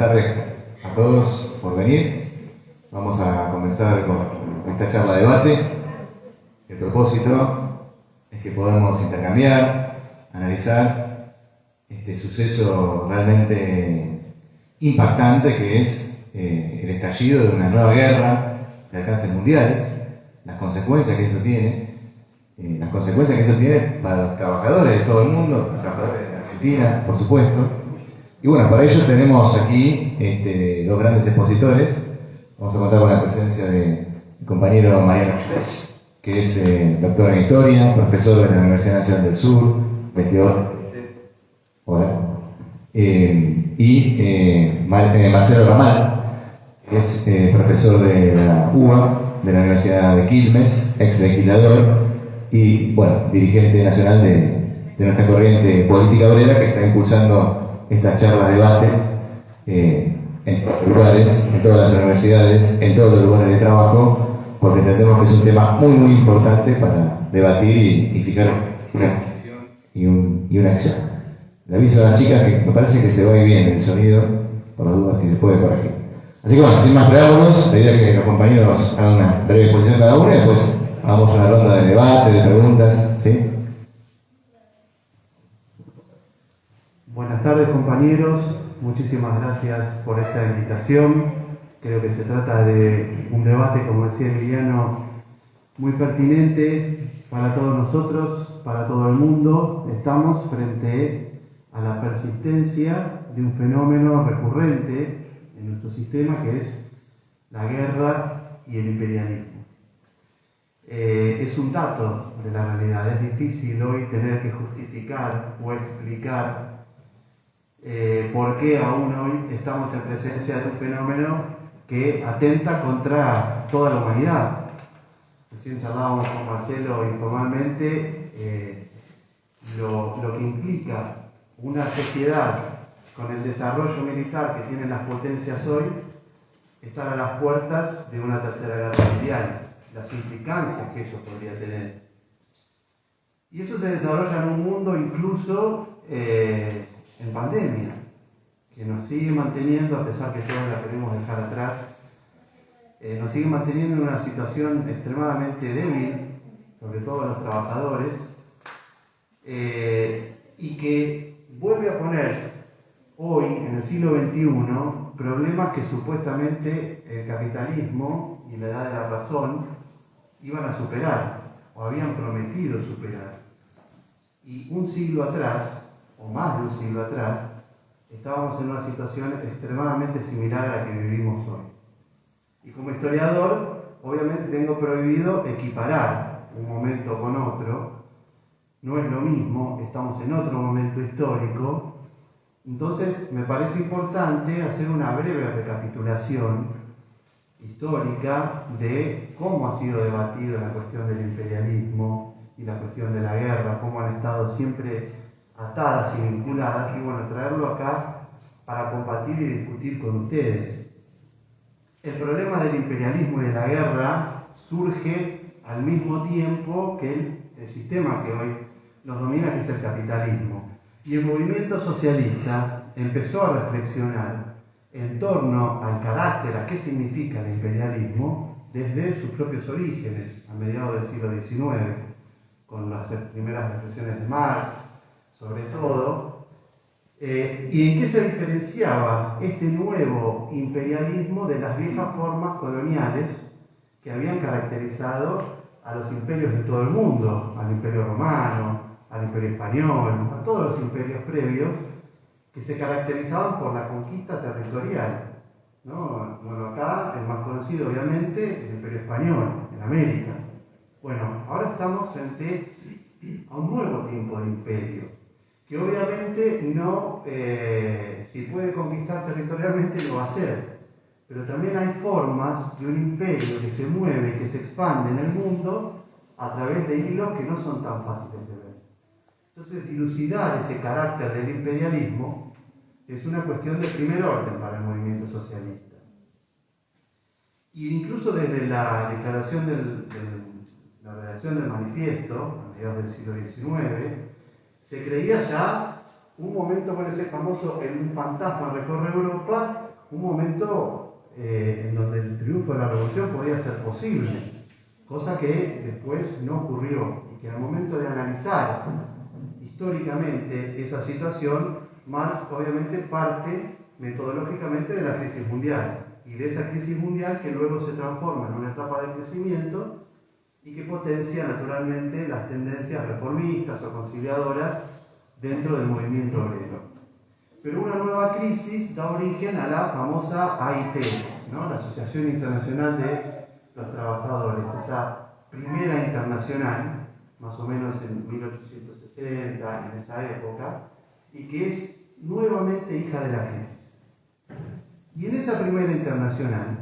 tardes a todos por venir. Vamos a comenzar con esta charla de debate. El propósito es que podamos intercambiar, analizar este suceso realmente impactante que es el estallido de una nueva guerra de alcances mundiales, las consecuencias que eso tiene, para los trabajadores de todo el mundo, los trabajadores de Argentina, por supuesto. Y bueno, para ello tenemos aquí dos grandes expositores. Vamos a contar con la presencia de mi compañero Mariano Chiles, que es doctor en Historia, profesor de la Universidad Nacional del Sur, investigador. Hola. Marcelo Ramal, que es profesor de la UBA, de la Universidad de Quilmes, ex legislador y, bueno, dirigente nacional de nuestra corriente política obrera, que está impulsando estas charlas de debate en todos los lugares, en todas las universidades, en todos los lugares de trabajo, porque entendemos que es un tema muy, muy importante para debatir y fijar una posición y una acción. Le aviso a las chicas que me parece que se va bien el sonido, por las dudas si se puede corregir. Así que bueno, sin más preámbulos, la idea es que los compañeros hagan una breve exposición cada uno y después hagamos una ronda de debate, de preguntas, ¿sí? Buenas tardes, compañeros. Muchísimas gracias por esta invitación. Creo que se trata de un debate, como decía Emiliano, muy pertinente para todos nosotros, para todo el mundo. Estamos frente a la persistencia de un fenómeno recurrente en nuestro sistema, que es la guerra y el imperialismo. Es un dato de la realidad. Es difícil hoy tener que justificar o explicar por qué aún hoy estamos en presencia de un fenómeno que atenta contra toda la humanidad. Recién charlábamos con Marcelo informalmente lo que implica una sociedad con el desarrollo militar que tienen las potencias hoy, estar a las puertas de una tercera guerra mundial, las implicancias que eso podría tener. Y eso se desarrolla en un mundo incluso en pandemia, que nos sigue manteniendo, a pesar que todos la queremos dejar atrás, nos sigue manteniendo en una situación extremadamente débil, sobre todo a los trabajadores, y que vuelve a poner hoy, en el siglo XXI, problemas que supuestamente el capitalismo y la edad de la razón iban a superar, o habían prometido superar. Y un siglo atrás, o más de un siglo atrás, estábamos en una situación extremadamente similar a la que vivimos hoy. Y como historiador, obviamente tengo prohibido equiparar un momento con otro. No es lo mismo, estamos en otro momento histórico. Entonces, me parece importante hacer una breve recapitulación histórica de cómo ha sido debatido la cuestión del imperialismo y la cuestión de la guerra, cómo han estado siempre atadas y vinculadas, y bueno, traerlo acá para compartir y discutir con ustedes. El problema del imperialismo y de la guerra surge al mismo tiempo que el sistema que hoy nos domina, que es el capitalismo. Y el movimiento socialista empezó a reflexionar en torno al carácter, a qué significa el imperialismo, desde sus propios orígenes, a mediados del siglo XIX, con las primeras reflexiones de Marx, sobre todo, y en qué se diferenciaba este nuevo imperialismo de las viejas formas coloniales que habían caracterizado a los imperios de todo el mundo, al imperio romano, al imperio español, a todos los imperios previos, que se caracterizaban por la conquista territorial, ¿no? Bueno, acá el más conocido obviamente el imperio español, en América. Bueno, ahora estamos frente a un nuevo tipo de imperio, que obviamente no, si puede conquistar territorialmente lo va a hacer, pero también hay formas de un imperio que se mueve, que se expande en el mundo a través de hilos que no son tan fáciles de ver. Entonces, dilucidar ese carácter del imperialismo es una cuestión de primer orden para el movimiento socialista. Y incluso desde la declaración la redacción del manifiesto, a mediados del siglo XIX, se creía ya un momento, con ese famoso, un fantasma recorre Europa, un momento en donde el triunfo de la revolución podía ser posible, cosa que después no ocurrió, y que al momento de analizar históricamente esa situación, Marx obviamente parte metodológicamente de la crisis mundial, y de esa crisis mundial que luego se transforma en una etapa de crecimiento y que potencia naturalmente las tendencias reformistas o conciliadoras dentro del movimiento obrero. Pero una nueva crisis da origen a la famosa AIT, ¿no? La Asociación Internacional de los Trabajadores, esa primera internacional, más o menos en 1860, en esa época, y que es nuevamente hija de la crisis. Y en esa primera internacional,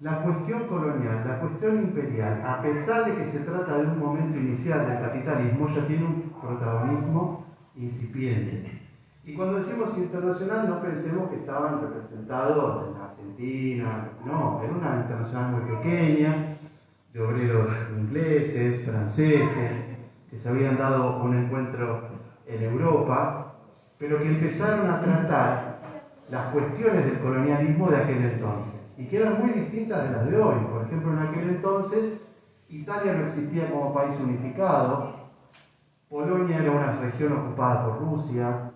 la cuestión colonial, la cuestión imperial, a pesar de que se trata de un momento inicial del capitalismo, ya tiene un protagonismo incipiente. Y cuando decimos internacional, no pensemos que estaban representados en Argentina, no, era una internacional muy pequeña, de obreros ingleses, franceses, que se habían dado un encuentro en Europa, pero que empezaron a tratar las cuestiones del colonialismo de aquel entonces, y que eran muy distintas de las de hoy. Por ejemplo, en aquel entonces, Italia no existía como país unificado, Polonia era una región ocupada por Rusia,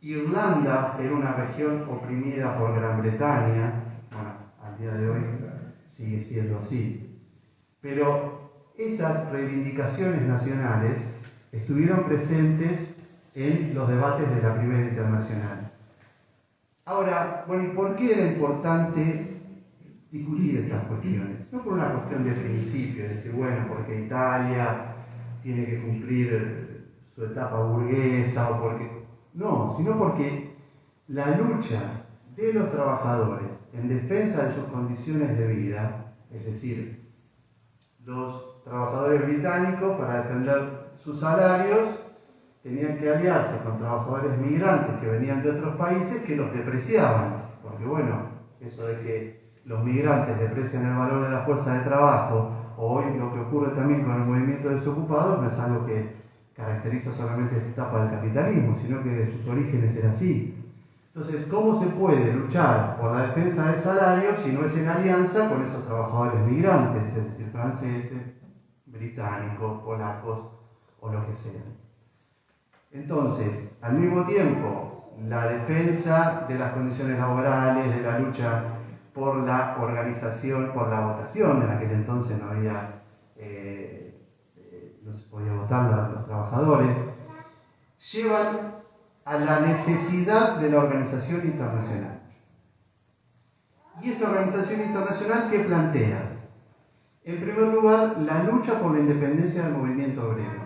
Irlanda era una región oprimida por Gran Bretaña, bueno, al día de hoy sigue siendo así. Pero esas reivindicaciones nacionales estuvieron presentes en los debates de la Primera Internacional. Ahora, bueno, ¿y por qué era importante discutir estas cuestiones? No por una cuestión de principio, de decir, bueno, porque Italia tiene que cumplir su etapa burguesa, o porque... No, sino porque la lucha de los trabajadores en defensa de sus condiciones de vida, es decir, los trabajadores británicos para defender sus salarios tenían que aliarse con trabajadores migrantes que venían de otros países que los depreciaban, porque bueno, eso de que los migrantes deprecian el valor de la fuerza de trabajo, o hoy lo que ocurre también con el movimiento desocupados, no es algo que caracteriza solamente esta etapa del capitalismo, sino que de sus orígenes era así. Entonces, ¿cómo se puede luchar por la defensa del salario si no es en alianza con esos trabajadores migrantes, es decir, franceses, británicos, polacos o lo que sea? Entonces, al mismo tiempo, la defensa de las condiciones laborales, de la lucha por la organización, por la votación, en aquel entonces no había, no se podía votar los trabajadores, llevan a la necesidad de la organización internacional. ¿Y esa organización internacional qué plantea? En primer lugar, la lucha por la independencia del movimiento obrero.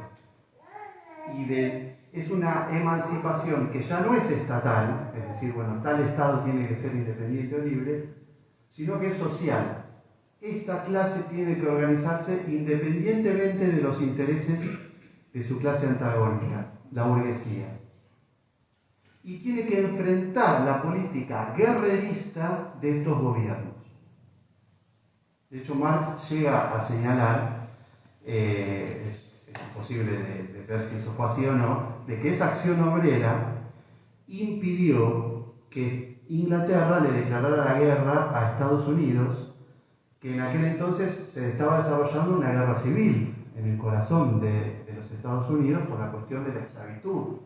Es una emancipación que ya no es estatal, es decir, bueno, tal Estado tiene que ser independiente o libre, sino que es social. Esta clase tiene que organizarse independientemente de los intereses de su clase antagónica, la burguesía. Y tiene que enfrentar la política guerrerista de estos gobiernos. De hecho, Marx llega a señalar, es imposible de ver si eso fue así o no, de que esa acción obrera impidió que Inglaterra le declarara la guerra a Estados Unidos, que en aquel entonces se estaba desarrollando una guerra civil en el corazón de los Estados Unidos por la cuestión de la esclavitud.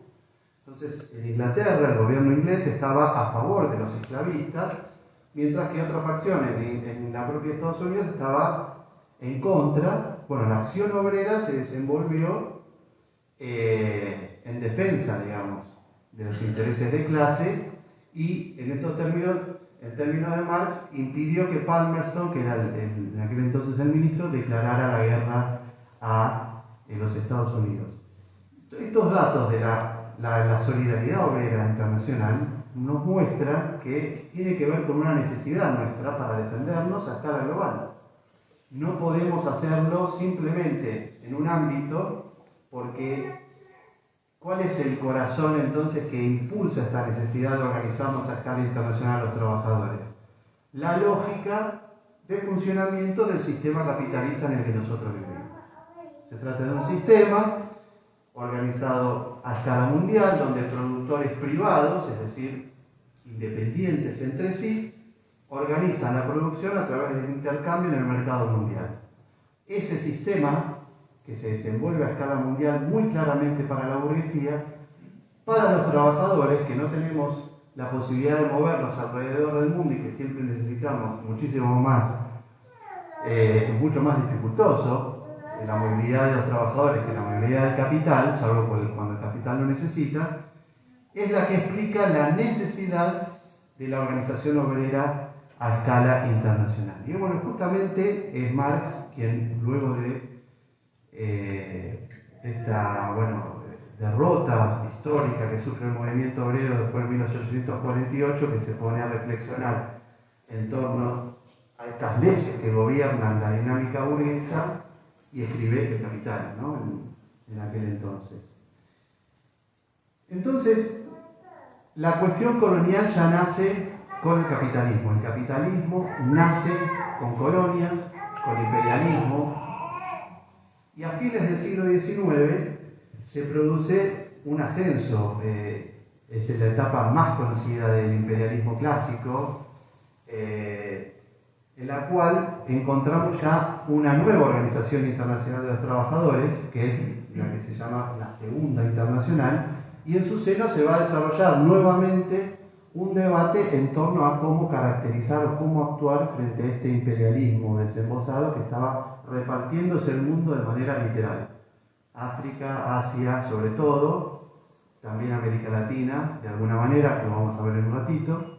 Entonces, en Inglaterra el gobierno inglés estaba a favor de los esclavistas, mientras que otra facción en la propia Estados Unidos estaba en contra. Bueno, la acción obrera se desenvolvió en defensa, digamos, de los intereses de clase, y en estos términos, el término de Marx impidió que Palmerston, que era en aquel entonces el ministro, declarara la guerra a los Estados Unidos. Estos datos de la solidaridad obrera internacional nos muestran que tiene que ver con una necesidad nuestra para defendernos a escala global. No podemos hacerlo simplemente en un ámbito, porque ¿cuál es el corazón entonces que impulsa esta necesidad de organizarnos a escala internacional a los trabajadores? La lógica de funcionamiento del sistema capitalista en el que nosotros vivimos. Se trata de un sistema organizado a escala mundial, donde productores privados, es decir, independientes entre sí, organizan la producción a través del intercambio en el mercado mundial. Ese sistema, que se desenvuelve a escala mundial muy claramente para la burguesía, para los trabajadores que no tenemos la posibilidad de movernos alrededor del mundo y que siempre necesitamos muchísimo más, mucho más dificultoso, la movilidad de los trabajadores que la movilidad del capital, salvo cuando el capital lo necesita, es la que explica la necesidad de la organización obrera a escala internacional. Y bueno, justamente es Marx quien, luego de esta derrota histórica que sufre el movimiento obrero después de 1848, que se pone a reflexionar en torno a estas leyes que gobiernan la dinámica burguesa, y escribe El Capital, ¿no? en aquel entonces. Entonces, la cuestión colonial ya nace con el capitalismo. El capitalismo nace con colonias, con imperialismo, y a fines del siglo XIX se produce un ascenso, es la etapa más conocida del imperialismo clásico, en la cual encontramos ya una nueva organización internacional de los trabajadores, que es la que se llama la Segunda Internacional, y en su seno se va a desarrollar nuevamente un debate en torno a cómo caracterizar o cómo actuar frente a este imperialismo desembosado que estaba repartiéndose el mundo de manera literal. África, Asia, sobre todo, también América Latina, de alguna manera, que lo vamos a ver en un ratito.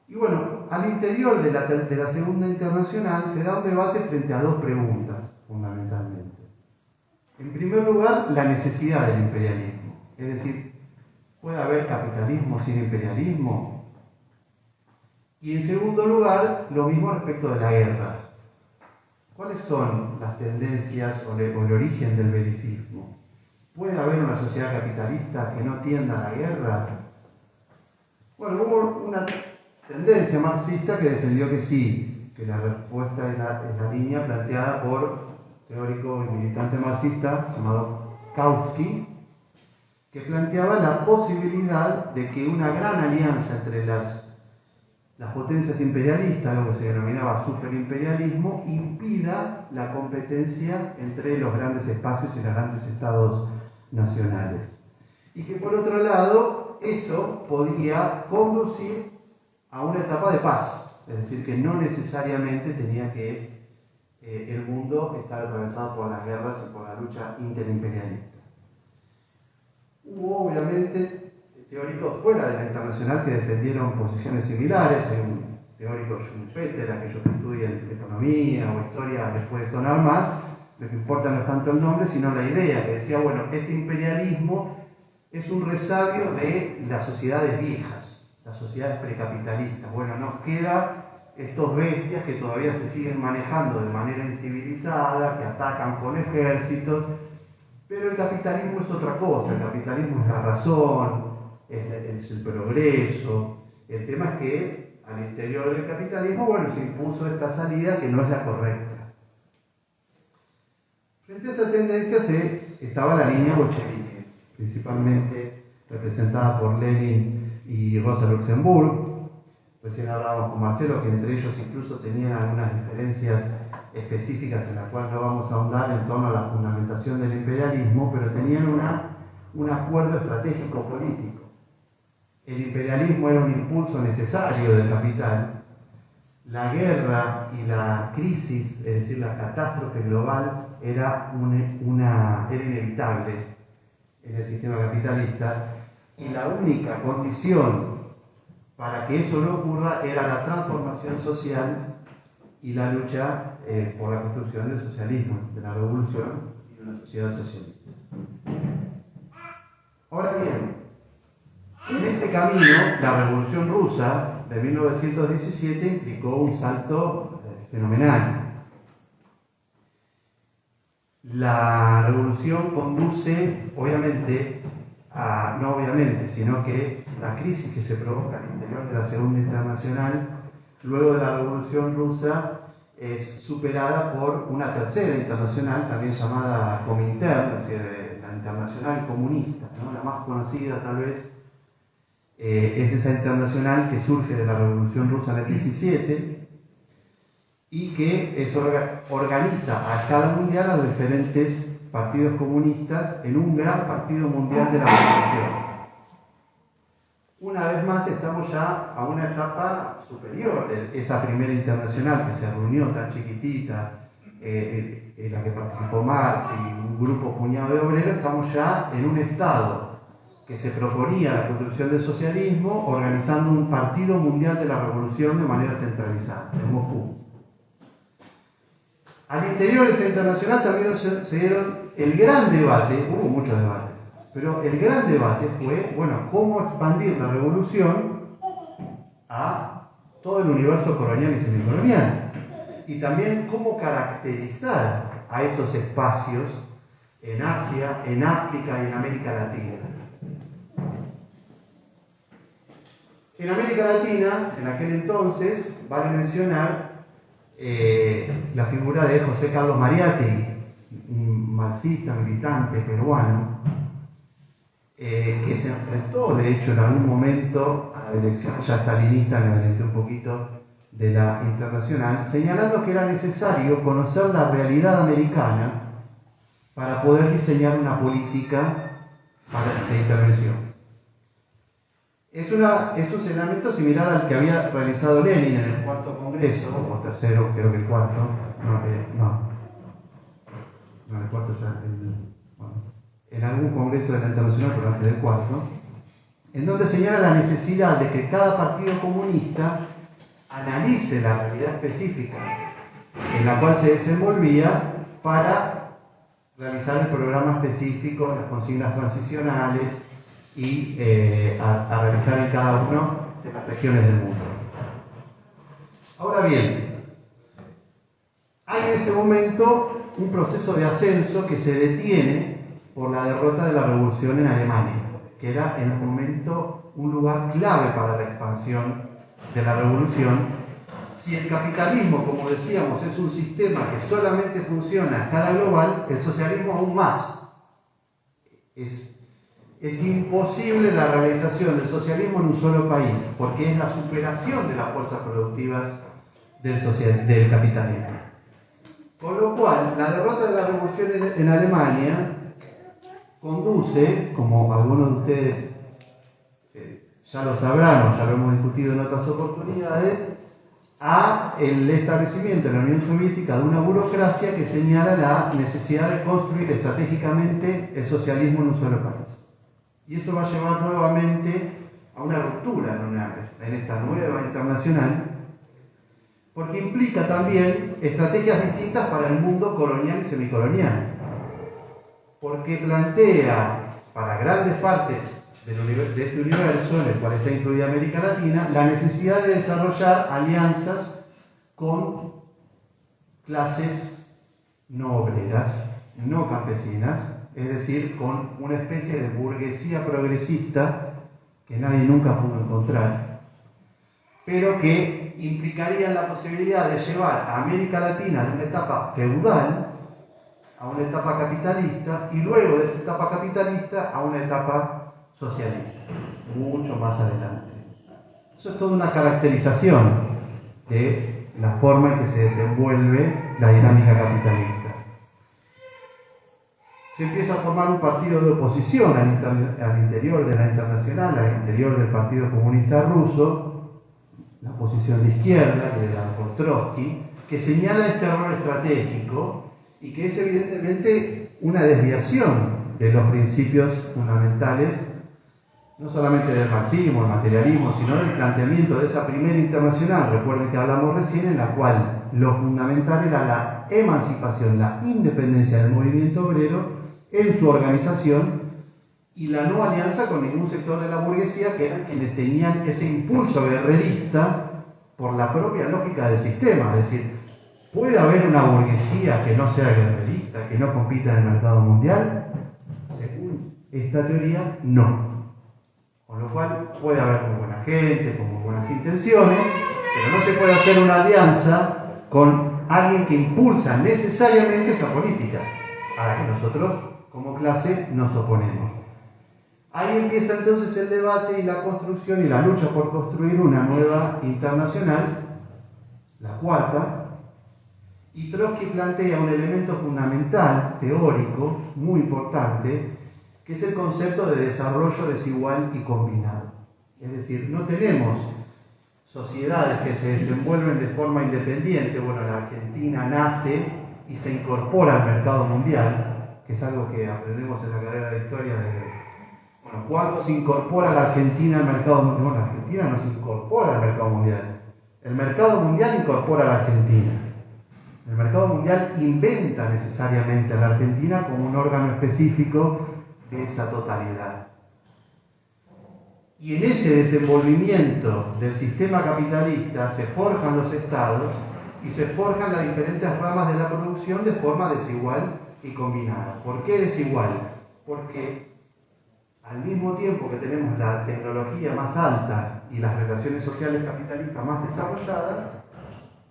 Y bueno, al interior de la Segunda Internacional se da un debate frente a dos preguntas, fundamentalmente. En primer lugar, la necesidad del imperialismo. Es decir, ¿puede haber capitalismo sin imperialismo? Y en segundo lugar, lo mismo respecto de la guerra. ¿Cuáles son las tendencias o el origen del belicismo? ¿Puede haber una sociedad capitalista que no tienda a la guerra? Bueno, hubo una tendencia marxista que defendió que sí, que la respuesta es la línea planteada por teórico y militante marxista llamado Kautsky, que planteaba la posibilidad de que una gran alianza entre las potencias imperialistas, lo que se denominaba superimperialismo, impida la competencia entre los grandes espacios y los grandes estados nacionales. Y que por otro lado, eso podía conducir a una etapa de paz, es decir, que no necesariamente tenía que el mundo estar atravesado por las guerras y por la lucha interimperialista. Hubo obviamente teóricos fuera de la internacional que defendieron posiciones similares, un teórico Schumpeter, aquellos que estudian economía o historia les puede sonar más, lo que importa no es tanto el nombre, sino la idea, que decía, bueno, este imperialismo es un resabio de las sociedades viejas, las sociedades precapitalistas. Bueno, nos queda estos bestias que todavía se siguen manejando de manera incivilizada, que atacan con ejércitos, pero el capitalismo es otra cosa, el capitalismo es la razón, es el progreso. El tema es que al interior del capitalismo, bueno, se impuso esta salida que no es la correcta. Frente a esa tendencia estaba la línea bolchevique, principalmente representada por Lenin y Rosa Luxemburg. Recién hablábamos con Marcelo que entre ellos incluso tenían algunas diferencias específicas en las cuales no vamos a ahondar en torno a la fundamentación del imperialismo, pero tenían un acuerdo estratégico político. El imperialismo era un impulso necesario del capital. La guerra y la crisis, es decir, la catástrofe global, era inevitable en el sistema capitalista, y la única condición para que eso no ocurra era la transformación social y la lucha por la construcción del socialismo, de la revolución y de una sociedad socialista. Ahora bien, en ese camino, la Revolución Rusa de 1917 implicó un salto fenomenal. La revolución conduce, sino que la crisis que se provoca al interior de la Segunda Internacional, luego de la Revolución Rusa, es superada por una tercera internacional, también llamada Comintern, es decir, la internacional comunista, ¿no? La más conocida tal vez, es esa internacional que surge de la Revolución Rusa del 17 y que organiza a escala mundial a los diferentes partidos comunistas en un gran partido mundial de la revolución. Una vez más estamos ya a una etapa superior de esa primera internacional que se reunió tan chiquitita, en la que participó Marx y un grupo puñado de obreros. Estamos ya en un estado que se proponía la construcción del socialismo organizando un partido mundial de la revolución de manera centralizada, en Moscú. Al interior de esa internacional también se dieron el gran debate, hubo muchos debates, pero el gran debate fue, bueno, cómo expandir la revolución a todo el universo colonial y semicolonial. Y también cómo caracterizar a esos espacios en Asia, en África y en América Latina. En América Latina, en aquel entonces, vale mencionar la figura de José Carlos Mariátegui, un marxista, militante peruano, que se enfrentó, de hecho, en algún momento a la elección ya stalinista, me adelanté un poquito, de la internacional, señalando que era necesario conocer la realidad americana para poder diseñar una política de intervención. Es un señalamiento similar al que había realizado Lenin en el cuarto congreso, o tercero, creo que el cuarto, el cuarto ya, en algún congreso de la internacional, pero antes del cuarto, en donde señala la necesidad de que cada partido comunista analice la realidad específica en la cual se desenvolvía para realizar el programa específico, las consignas transicionales y a realizar en cada una de las regiones del mundo. Ahora bien, hay en ese momento un proceso de ascenso que se detiene por la derrota de la revolución en Alemania, que era en el momento un lugar clave para la expansión de la revolución. Si el capitalismo, como decíamos, es un sistema que solamente funciona a escala global, el socialismo aún más. Es imposible la realización del socialismo en un solo país, porque es la superación de las fuerzas productivas del capitalismo. Con lo cual, la derrota de la revolución en Alemania conduce, como algunos de ustedes ya lo sabrán, o ya lo hemos discutido en otras oportunidades, a el establecimiento en la Unión Soviética de una burocracia que señala la necesidad de construir estratégicamente el socialismo en un solo país. Y eso va a llevar nuevamente a una ruptura en esta nueva internacional, porque implica también estrategias distintas para el mundo colonial y semicolonial, porque plantea para grandes partes de este universo, en el cual está incluida América Latina, la necesidad de desarrollar alianzas con clases no obreras, no campesinas, es decir, con una especie de burguesía progresista que nadie nunca pudo encontrar, pero que implicaría la posibilidad de llevar a América Latina de una etapa feudal a una etapa capitalista y luego de esa etapa capitalista a una etapa socialista, mucho más adelante. Eso es toda una caracterización de la forma en que se desenvuelve la dinámica capitalista. Se empieza a formar un partido de oposición al interior de la internacional, al interior del Partido Comunista Ruso, la oposición de izquierda, que era por Trotsky, que señala este error estratégico y que es evidentemente una desviación de los principios fundamentales, no solamente del marxismo, del materialismo, sino del planteamiento de esa primera internacional, recuerden que hablamos recién, en la cual lo fundamental era la emancipación, la independencia del movimiento obrero en su organización y la no alianza con ningún sector de la burguesía, que eran quienes tenían ese impulso guerrerista por la propia lógica del sistema. Es decir, ¿puede haber una burguesía que no sea guerrerista, que no compita en el mercado mundial? Según esta teoría, no. Con lo cual puede haber muy buena gente, con muy buenas intenciones, pero no se puede hacer una alianza con alguien que impulsa necesariamente esa política, a la que nosotros como clase nos oponemos. Ahí empieza entonces el debate y la construcción y la lucha por construir una nueva internacional, la cuarta, y Trotsky plantea un elemento fundamental, teórico, muy importante, que es el concepto de desarrollo desigual y combinado. Es decir, no tenemos sociedades que se desenvuelven de forma independiente. Bueno, la Argentina nace y se incorpora al mercado mundial, que es algo que aprendemos en la carrera de historia bueno, ¿cuándo se incorpora la Argentina al mercado mundial? No, la Argentina no se incorpora al mercado mundial. El mercado mundial incorpora a la Argentina. El mercado mundial inventa necesariamente a la Argentina como un órgano específico de esa totalidad. Y en ese desenvolvimiento del sistema capitalista se forjan los estados y se forjan las diferentes ramas de la producción de forma desigual y combinada. ¿Por qué desigual? Porque al mismo tiempo que tenemos la tecnología más alta y las relaciones sociales capitalistas más desarrolladas,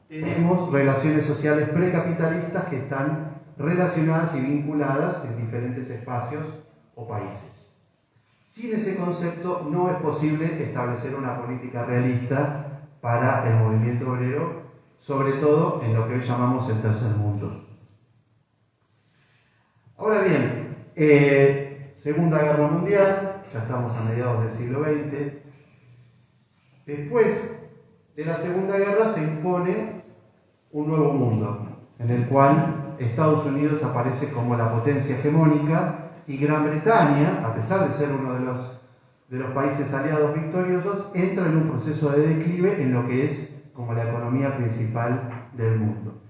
tenemos relaciones sociales precapitalistas que están relacionadas y vinculadas en diferentes espacios o países. Sin ese concepto no es posible establecer una política realista para el movimiento obrero, sobre todo en lo que hoy llamamos el tercer mundo. Ahora bien, Segunda Guerra Mundial, ya estamos a mediados del siglo XX. Después de la Segunda Guerra se impone un nuevo mundo, en el cual Estados Unidos aparece como la potencia hegemónica y Gran Bretaña, a pesar de ser uno de los países aliados victoriosos, entra en un proceso de declive en lo que es como la economía principal del mundo.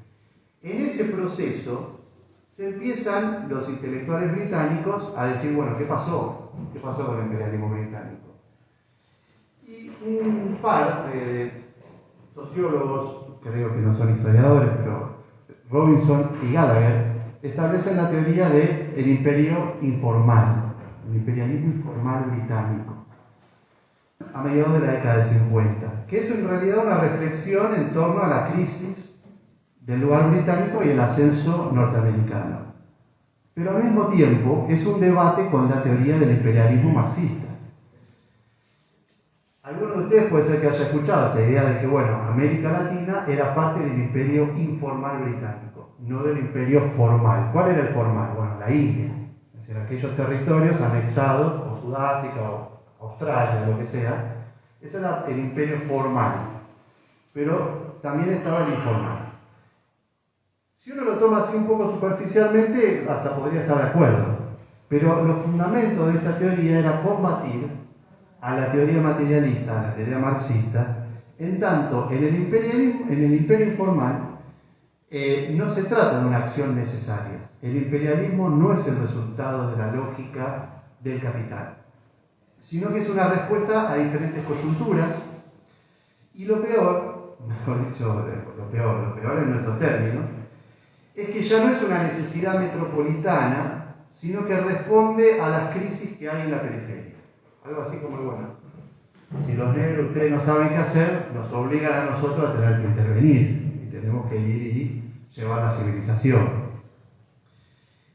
En ese proceso se empiezan los intelectuales británicos a decir, bueno, ¿qué pasó? ¿Qué pasó con el imperialismo británico? Y un par de sociólogos, creo que no son historiadores, pero Robinson y Gallagher, establecen la teoría del imperio informal, el imperialismo informal británico, a mediados de la década de 50, que es en realidad una reflexión en torno a la crisis del lugar británico y el ascenso norteamericano. Pero al mismo tiempo es un debate con la teoría del imperialismo marxista. Algunos de ustedes puede ser que haya escuchado esta idea de que, bueno, América Latina era parte del imperio informal británico, no del imperio formal. ¿Cuál era el formal? Bueno, la India, es decir, aquellos territorios anexados, o Sudáfrica, o Australia, lo que sea. Ese era el imperio formal, pero también estaba el informal. Si uno lo toma así un poco superficialmente, hasta podría estar de acuerdo, pero los fundamentos de esta teoría era combatir a la teoría materialista, a la teoría marxista, en tanto en el imperio informal no se trata de una acción necesaria. El imperialismo no es el resultado de la lógica del capital, sino que es una respuesta a diferentes coyunturas. Y lo peor, mejor dicho, lo peor en nuestros términos, es que ya no es una necesidad metropolitana, sino que responde a las crisis que hay en la periferia. Algo así como, bueno, si los negros ustedes no saben qué hacer, nos obligan a nosotros a tener que intervenir y tenemos que ir y llevar la civilización.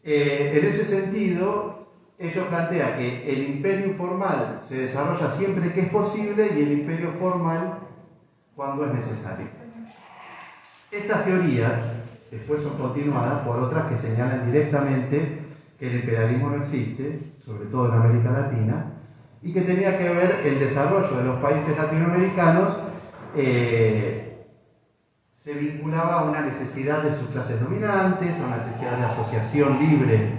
En ese sentido, ellos plantean que el imperio informal se desarrolla siempre que es posible y el imperio formal cuando es necesario. Estas teorías después son continuadas por otras que señalan directamente que el imperialismo no existe, sobre todo en América Latina, y que tenía que ver el desarrollo de los países latinoamericanos se vinculaba a una necesidad de sus clases dominantes, a una necesidad de asociación libre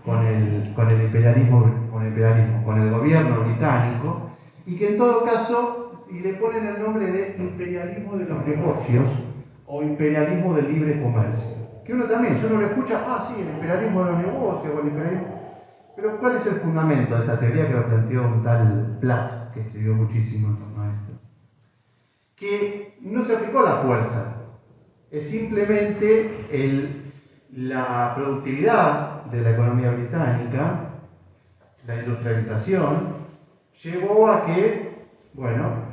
con el imperialismo, con el gobierno británico, y que en todo caso, y le ponen el nombre de imperialismo de los negocios o imperialismo del libre comercio. Que uno también, si uno lo escucha, sí, el imperialismo de los negocios o el imperialismo. Pero ¿cuál es el fundamento de esta teoría que lo planteó un tal Platt, que escribió muchísimo en torno a esto? Que no se aplicó la fuerza, es simplemente la productividad de la economía británica, la industrialización, llevó a que,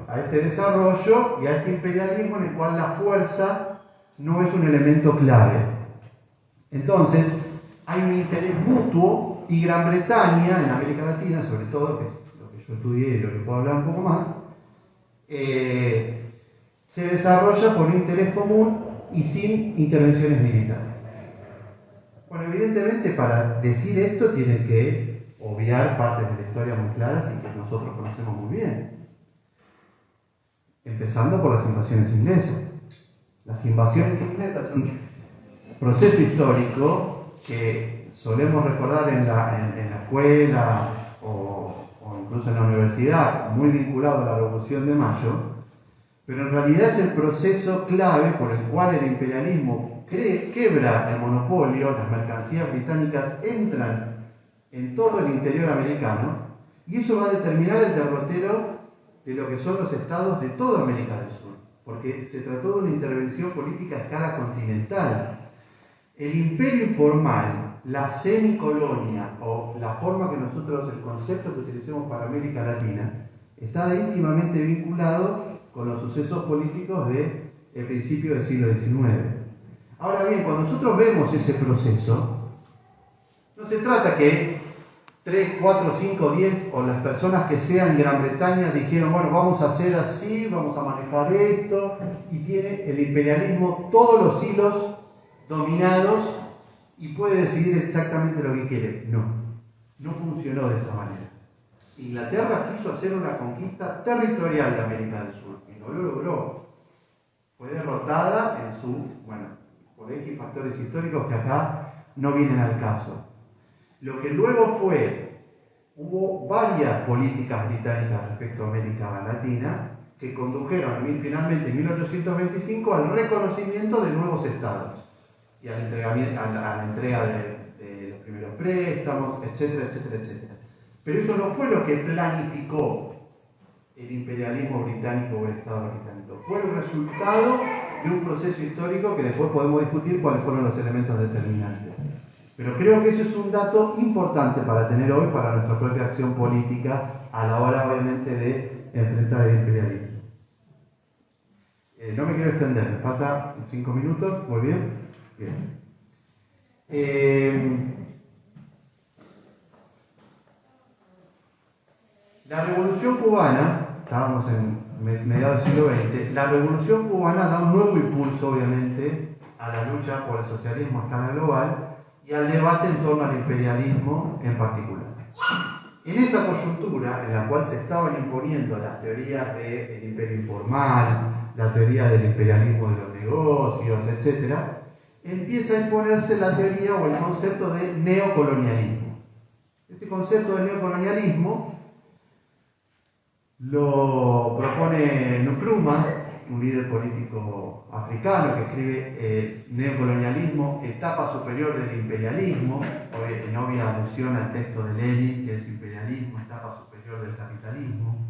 a este desarrollo y a este imperialismo en el cual la fuerza no es un elemento clave. Entonces, hay un interés mutuo y Gran Bretaña, en América Latina, sobre todo, que es lo que yo estudié y lo que puedo hablar un poco más, se desarrolla por un interés común y sin intervenciones militares. Bueno, evidentemente para decir esto tienen que obviar partes de la historia muy claras y que nosotros conocemos muy bien. Empezando por las invasiones inglesas. Las invasiones inglesas son un proceso histórico que solemos recordar en la escuela o incluso en la universidad, muy vinculado a la Revolución de Mayo, pero en realidad es el proceso clave por el cual el imperialismo quebra el monopolio, las mercancías británicas entran en todo el interior americano y eso va a determinar el derrotero de lo que son los estados de toda América del Sur, porque se trató de una intervención política a escala continental. El imperio informal, la semicolonia o la forma que nosotros, el concepto que utilicemos para América Latina, está íntimamente vinculado con los sucesos políticos del principio del siglo XIX. Ahora bien, cuando nosotros vemos ese proceso, no se trata que 3, 4, 5, 10 o las personas que sean en Gran Bretaña dijeron, bueno, vamos a hacer así, vamos a manejar esto, y tiene el imperialismo todos los hilos dominados y puede decidir exactamente lo que quiere. No funcionó de esa manera. Inglaterra quiso hacer una conquista territorial de América del Sur y no lo logró. Fue derrotada por X factores históricos que acá no vienen al caso. Lo que luego hubo varias políticas británicas respecto a América Latina que condujeron finalmente en 1825 al reconocimiento de nuevos estados y a la entrega de los primeros préstamos, etcétera, etcétera, etcétera. Pero eso no fue lo que planificó el imperialismo británico o el Estado británico. Fue el resultado de un proceso histórico que después podemos discutir cuáles fueron los elementos determinantes. Pero creo que eso es un dato importante para tener hoy para nuestra propia acción política a la hora, obviamente, de enfrentar el imperialismo. No me quiero extender, me faltan 5 minutos, muy bien. Bien. La Revolución Cubana, estábamos en mediados del siglo XX, la Revolución Cubana da un nuevo impulso, obviamente, a la lucha por el socialismo a escala global y al debate en torno al imperialismo en particular. En esa coyuntura, en la cual se estaban imponiendo las teorías del imperio informal, la teoría del imperialismo de los negocios, etc., empieza a imponerse la teoría o el concepto de neocolonialismo. Este concepto de neocolonialismo lo propone Nkrumah, un líder político africano que escribe Neocolonialismo, etapa superior del imperialismo, en obvia alusión al texto de Lenin, que es imperialismo, etapa superior del capitalismo.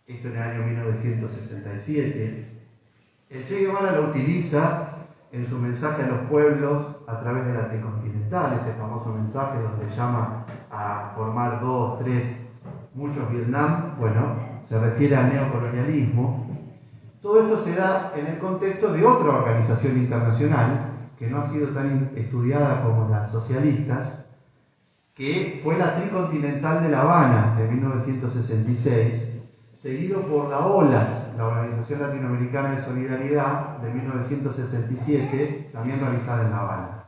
Esto en el año 1967. El Che Guevara lo utiliza en su mensaje a los pueblos a través del Anticontinental, ese famoso mensaje donde llama a formar 2, 3, muchos Vietnam, se refiere al neocolonialismo. Todo esto se da en el contexto de otra organización internacional que no ha sido tan estudiada como las socialistas, que fue la Tricontinental de La Habana de 1966, seguido por la OLAS, la Organización Latinoamericana de Solidaridad de 1967, también realizada en La Habana.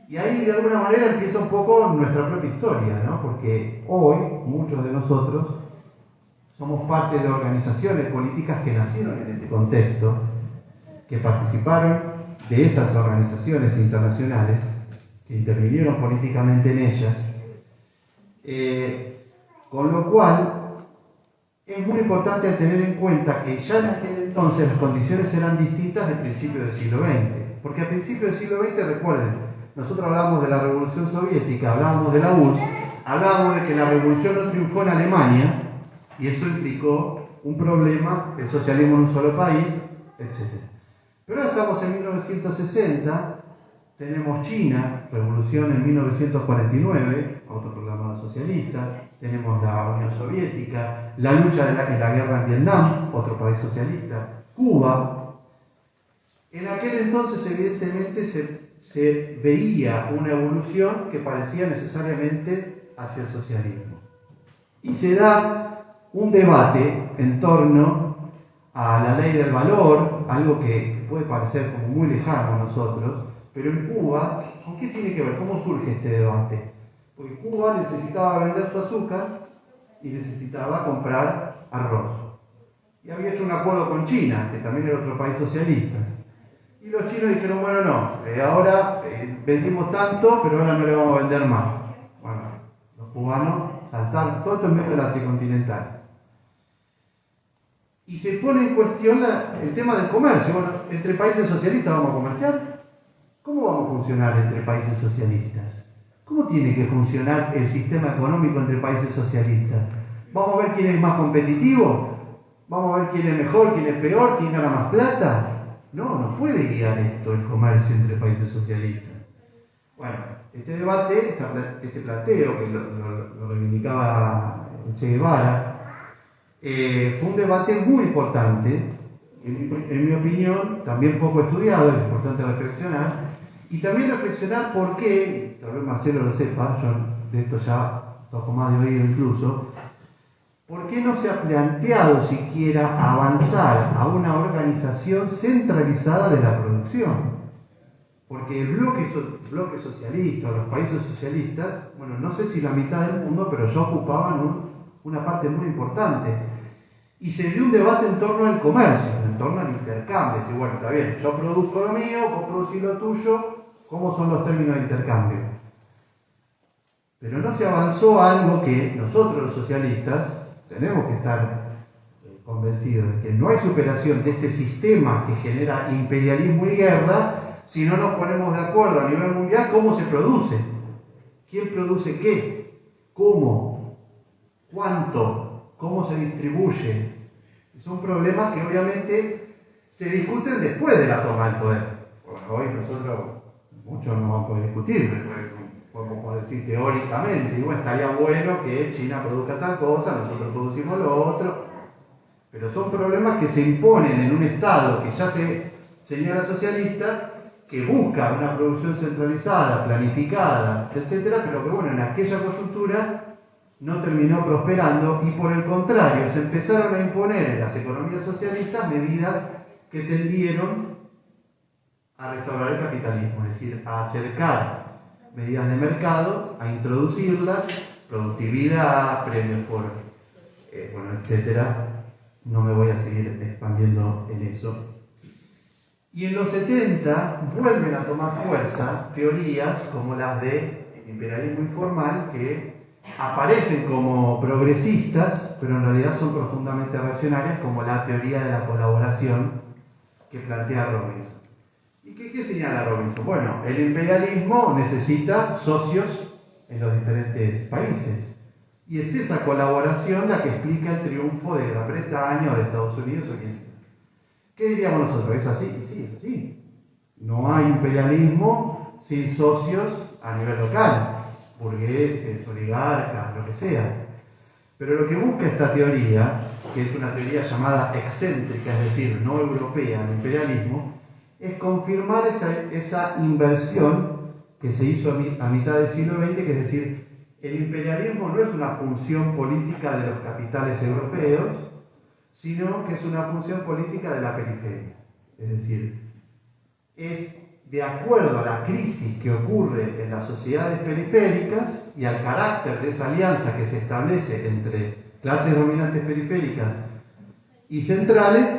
Y ahí de alguna manera empieza un poco nuestra propia historia, ¿no? Porque hoy muchos de nosotros somos parte de organizaciones políticas que nacieron en este contexto, que participaron de esas organizaciones internacionales, que intervinieron políticamente en ellas, con lo cual es muy importante tener en cuenta que ya en aquel entonces las condiciones eran distintas del principio del siglo XX, porque al principio del siglo XX, recuerden, nosotros hablábamos de la Revolución Soviética, hablábamos de la URSS, hablábamos de que la revolución no triunfó en Alemania, y eso implicó un problema, el socialismo en un solo país, etc. Pero ahora estamos en 1960, tenemos China, revolución en 1949, autoproclamada socialista, tenemos la Unión Soviética, la lucha en la guerra en Vietnam, otro país socialista, Cuba. En aquel entonces, evidentemente, se veía una evolución que parecía necesariamente hacia el socialismo. Y se da un debate en torno a la ley del valor, algo que puede parecer como muy lejano a nosotros, pero en Cuba, ¿con qué tiene que ver? ¿Cómo surge este debate? Porque Cuba necesitaba vender su azúcar y necesitaba comprar arroz. Y había hecho un acuerdo con China, que también era otro país socialista. Y los chinos dijeron, bueno, no, ahora vendimos tanto, pero ahora no le vamos a vender más. Bueno, los cubanos saltaron todo esto en medio de la tricontinental. Y se pone en cuestión el tema del comercio. Bueno, ¿entre países socialistas vamos a comerciar? ¿Cómo vamos a funcionar entre países socialistas? ¿Cómo tiene que funcionar el sistema económico entre países socialistas? ¿Vamos a ver quién es más competitivo? ¿Vamos a ver quién es mejor, quién es peor, quién gana más plata? No puede guiar esto el comercio entre países socialistas. Bueno, este debate, este planteo que lo reivindicaba Che Guevara, fue un debate muy importante, en mi opinión, también poco estudiado, es importante reflexionar, y también reflexionar por qué, tal vez Marcelo lo sepa, yo de esto ya toco más de oído incluso, ¿por qué no se ha planteado siquiera avanzar a una organización centralizada de la producción? Porque el bloque socialista, los países socialistas, bueno, no sé si la mitad del mundo, pero ya ocupaban una parte muy importante. Y se dio un debate en torno al comercio, en torno al intercambio. Y bueno, está bien, yo produzco lo mío, vos producís lo tuyo, ¿cómo son los términos de intercambio? Pero no se avanzó a algo que nosotros los socialistas tenemos que estar convencidos de que no hay superación de este sistema que genera imperialismo y guerra si no nos ponemos de acuerdo a nivel mundial cómo se produce, quién produce qué, cómo, cuánto, cómo se distribuye. Son problemas que obviamente se discuten después de la toma del poder. Bueno, hoy nosotros muchos no vamos a poder discutir, podemos decir teóricamente, digo, estaría bueno que China produzca tal cosa, nosotros producimos lo otro, pero son problemas que se imponen en un Estado que ya se señala socialista, que busca una producción centralizada, planificada, etcétera, pero que bueno, en aquella coyuntura no terminó prosperando y por el contrario se empezaron a imponer en las economías socialistas medidas que tendieron a restaurar el capitalismo, es decir, a acercar medidas de mercado, a introducirlas, productividad, premios por, bueno, etcétera. No me voy a seguir expandiendo en eso. Y en los 70 vuelven a tomar fuerza teorías como las de imperialismo informal que aparecen como progresistas, pero en realidad son profundamente reaccionarias, como la teoría de la colaboración que plantea Robinson. ¿Y qué señala Robinson? Bueno, el imperialismo necesita socios en los diferentes países. Y es esa colaboración la que explica el triunfo de Gran Bretaña o de Estados Unidos o quien sea. ¿Qué diríamos nosotros? ¿Es así? Sí, es así. No hay imperialismo sin socios a nivel local, burgueses, oligarcas, lo que sea. Pero lo que busca esta teoría, que es una teoría llamada excéntrica, es decir, no europea al imperialismo, es confirmar esa inversión que se hizo a mitad del siglo XX, que es decir, el imperialismo no es una función política de los capitales europeos, sino que es una función política de la periferia. Es decir, es de acuerdo a la crisis que ocurre en las sociedades periféricas y al carácter de esa alianza que se establece entre clases dominantes periféricas y centrales,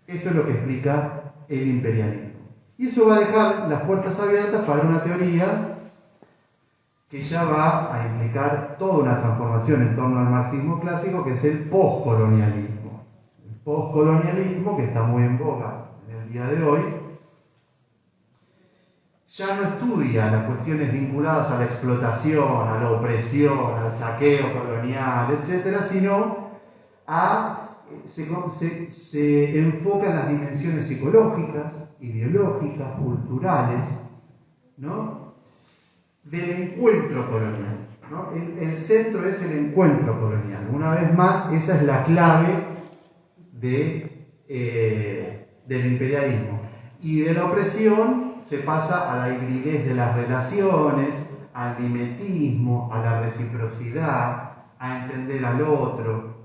eso es lo que explica el imperialismo. Y eso va a dejar las puertas abiertas para una teoría que ya va a implicar toda una transformación en torno al marxismo clásico, que es el postcolonialismo. El postcolonialismo, que está muy en boga en el día de hoy, ya no estudia las cuestiones vinculadas a la explotación, a la opresión, al saqueo colonial, etc., sino se enfoca en las dimensiones psicológicas, ideológicas, culturales, ¿no?, del encuentro colonial, ¿no? El centro es el encuentro colonial. Una vez más, esa es la clave del imperialismo. Y de la opresión se pasa a la hibridez de las relaciones, al mimetismo, a la reciprocidad, a entender al otro.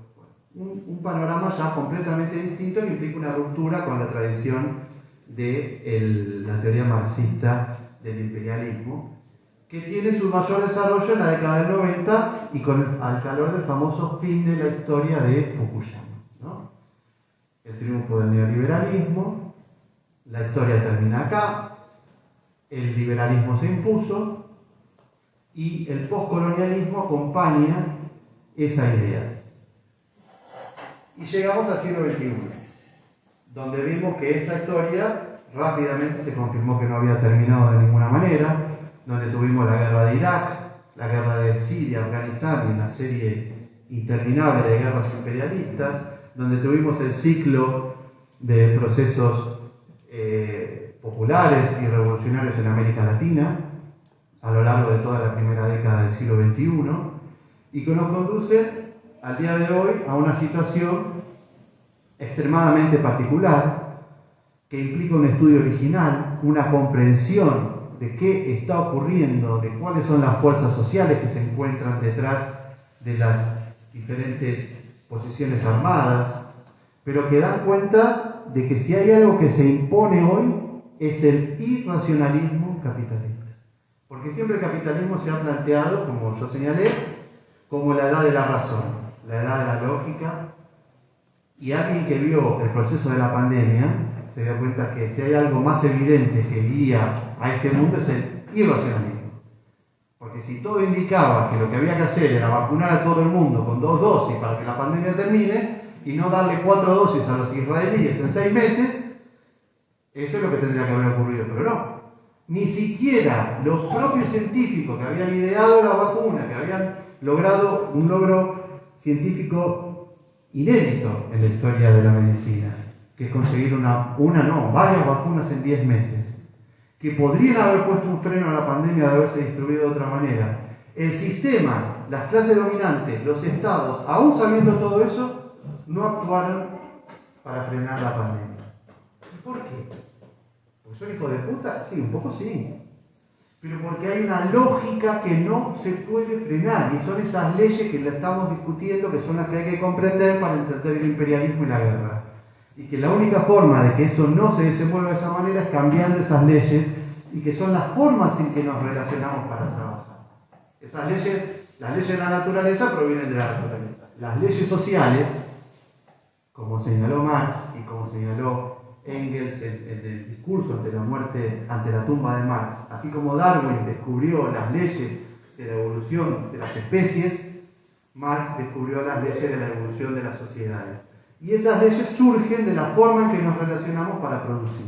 Un panorama ya completamente distinto que implica una ruptura con la tradición de la teoría marxista del imperialismo, que tiene su mayor desarrollo en la década del 90 y al calor del famoso fin de la historia de Fukuyama, ¿no? El triunfo del neoliberalismo, la historia termina acá, el liberalismo se impuso y el postcolonialismo acompaña esa idea. Y llegamos al siglo XXI, donde vimos que esa historia rápidamente se confirmó que no había terminado de ninguna manera, donde tuvimos la guerra de Irak, la guerra de Siria, Afganistán y una serie interminable de guerras imperialistas, donde tuvimos el ciclo de procesos populares y revolucionarios en América Latina a lo largo de toda la primera década del siglo XXI, y que nos conduce al día de hoy a una situación extremadamente particular que implica un estudio original, una comprensión de qué está ocurriendo, de cuáles son las fuerzas sociales que se encuentran detrás de las diferentes posiciones armadas, pero que dan cuenta de que si hay algo que se impone hoy es el irracionalismo capitalista. Porque siempre el capitalismo se ha planteado, como yo señalé, como la edad de la razón, la edad de la lógica, y alguien que vio el proceso de la pandemia se dio cuenta que si hay algo más evidente que guía a este mundo es el irracionalismo. Porque si todo indicaba que lo que había que hacer era vacunar a todo el mundo con 2 dosis para que la pandemia termine y no darle 4 dosis a los israelíes en 6 meses, eso es lo que tendría que haber ocurrido, pero no. Ni siquiera los propios científicos que habían ideado la vacuna, que habían logrado un logro científico inédito en la historia de la medicina, que es conseguir varias vacunas en 10 meses, que podrían haber puesto un freno a la pandemia de haberse distribuido de otra manera. El sistema, las clases dominantes, los estados, aún sabiendo todo eso, no actuaron para frenar la pandemia. ¿Y por qué? ¿Porque son hijos de puta? Sí, un poco sí. Pero porque hay una lógica que no se puede frenar, y son esas leyes que la estamos discutiendo, que son las que hay que comprender para entender el imperialismo y la guerra. Y que la única forma de que eso no se desenvuelva de esa manera es cambiando esas leyes, y que son las formas en que nos relacionamos para trabajar. Esas leyes, las leyes de la naturaleza provienen de la naturaleza. Las leyes sociales, como señaló Marx y como señaló Engels en el discurso ante la muerte, ante la tumba de Marx, así como Darwin descubrió las leyes de la evolución de las especies, Marx descubrió las leyes de la evolución de las sociedades. Y esas leyes surgen de la forma en que nos relacionamos para producir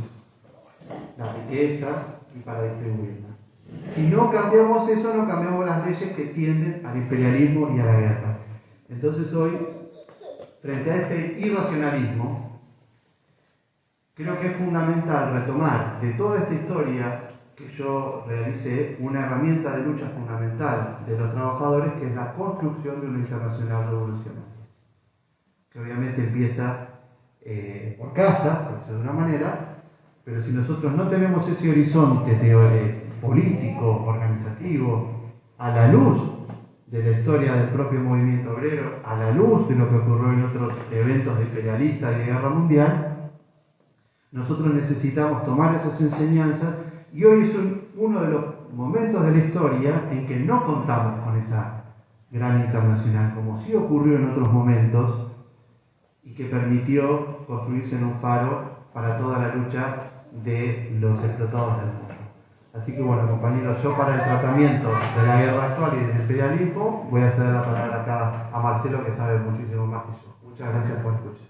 la riqueza y para distribuirla. Si no cambiamos eso, no cambiamos las leyes que tienden al imperialismo y a la guerra. Entonces hoy, frente a este irracionalismo, creo que es fundamental retomar de toda esta historia que yo realicé una herramienta de lucha fundamental de los trabajadores, que es la construcción de una internacional revolucionaria. Que obviamente empieza por casa, por decirlo de una manera, pero si nosotros no tenemos ese horizonte político, organizativo, a la luz de la historia del propio movimiento obrero, a la luz de lo que ocurrió en otros eventos de imperialista y de guerra mundial, nosotros necesitamos tomar esas enseñanzas, y hoy es uno de los momentos de la historia en que no contamos con esa gran internacional, como sí ocurrió en otros momentos, y que permitió construirse en un faro para toda la lucha de los explotados del mundo. Así que bueno, compañeros, yo para el tratamiento de la guerra actual y del imperialismo voy a ceder la palabra acá a Marcelo, que sabe muchísimo más que yo. Muchas gracias por escuchar.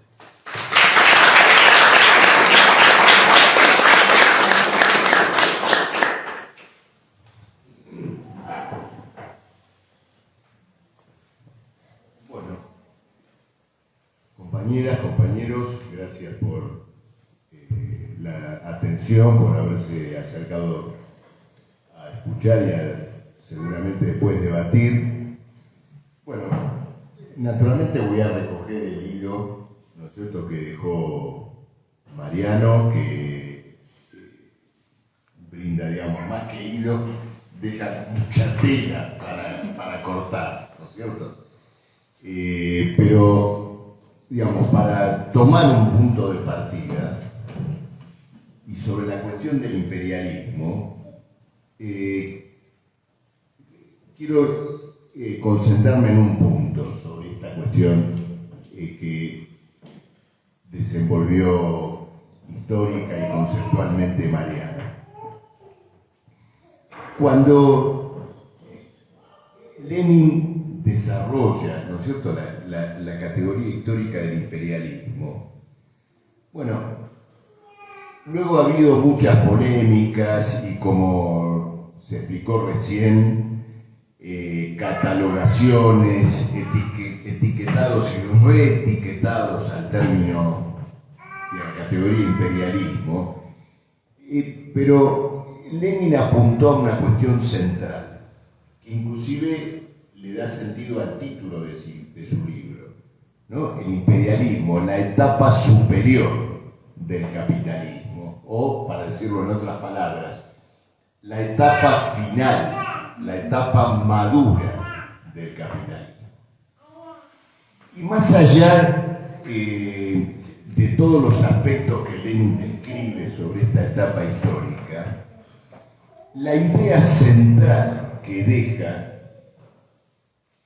Compañeras, compañeros, gracias por la atención, por haberse acercado a escuchar y a seguramente después debatir. Bueno, naturalmente voy a recoger el hilo, ¿no es cierto?, que dejó Mariano, que leído dejan mucha tela para cortar, ¿no es cierto? Pero, digamos, para tomar un punto de partida y sobre la cuestión del imperialismo, quiero concentrarme en un punto sobre esta cuestión que desenvolvió histórica y conceptualmente Mariana. Cuando Lenin desarrolla, ¿no es cierto?, la categoría histórica del imperialismo, bueno, luego ha habido muchas polémicas y, como se explicó recién, catalogaciones, etiquetados y reetiquetados al término y a la categoría imperialismo, pero Lenin apuntó a una cuestión central, que inclusive le da sentido al título de su libro, ¿no? El imperialismo, la etapa superior del capitalismo, o, para decirlo en otras palabras, la etapa final, la etapa madura del capitalismo. Y más allá de todos los aspectos que Lenin describe sobre esta etapa histórica, la idea central que deja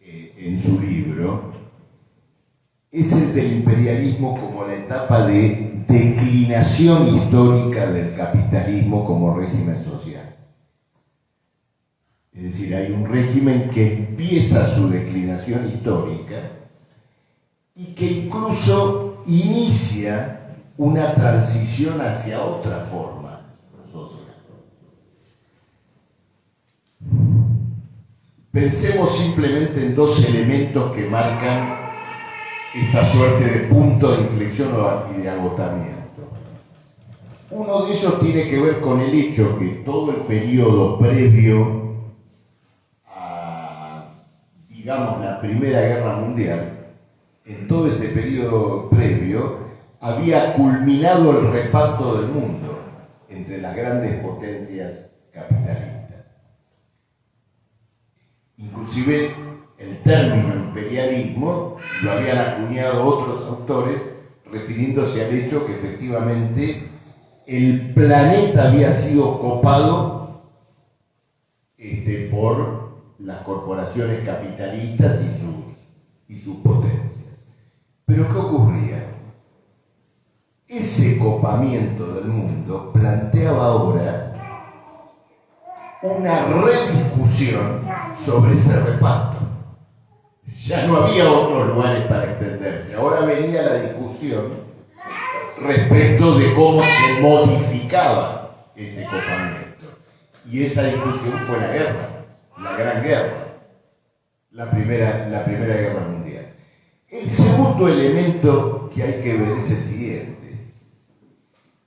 en su libro es el del imperialismo como la etapa de declinación histórica del capitalismo como régimen social. Es decir, hay un régimen que empieza su declinación histórica y que incluso inicia una transición hacia otra forma social. Pensemos simplemente en dos elementos que marcan esta suerte de punto de inflexión y de agotamiento. Uno de ellos tiene que ver con el hecho que todo el periodo previo a, digamos, la Primera Guerra Mundial, en todo ese periodo previo, había culminado el reparto del mundo entre las grandes potencias capitalistas. Inclusive el término imperialismo lo habían acuñado otros autores refiriéndose al hecho que efectivamente el planeta había sido copado por las corporaciones capitalistas y sus potencias. Pero ¿qué ocurría? Ese copamiento del mundo planteaba ahora una rediscusión sobre ese reparto. Ya no había otros lugares para extenderse. Ahora venía la discusión respecto de cómo se modificaba ese copamiento. Y esa discusión fue la guerra, la Gran Guerra, la primera Guerra Mundial. El segundo elemento que hay que ver es el siguiente.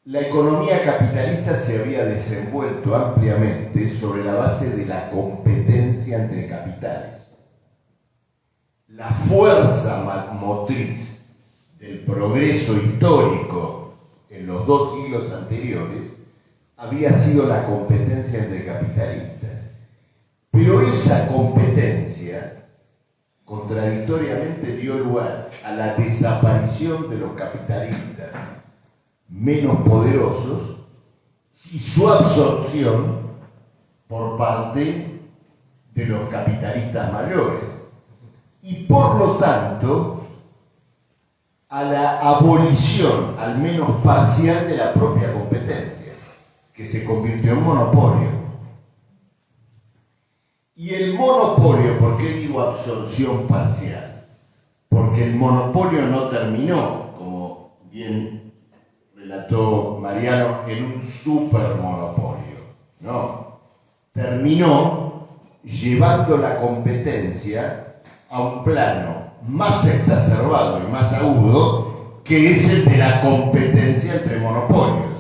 La economía capitalista se había desenvuelto ampliamente sobre la base de la competencia entre capitales. La fuerza motriz del progreso histórico en los 2 siglos anteriores había sido la competencia entre capitalistas. Pero esa competencia contradictoriamente dio lugar a la desaparición de los capitalistas menos poderosos y su absorción por parte de los capitalistas mayores, y por lo tanto a la abolición, al menos parcial, de la propia competencia, que se convirtió en monopolio. Y el monopolio, ¿por qué digo absorción parcial? Porque el monopolio no terminó, como bien relató Mariano, en un supermonopolio. No, terminó llevando la competencia a un plano más exacerbado y más agudo, que es el de la competencia entre monopolios.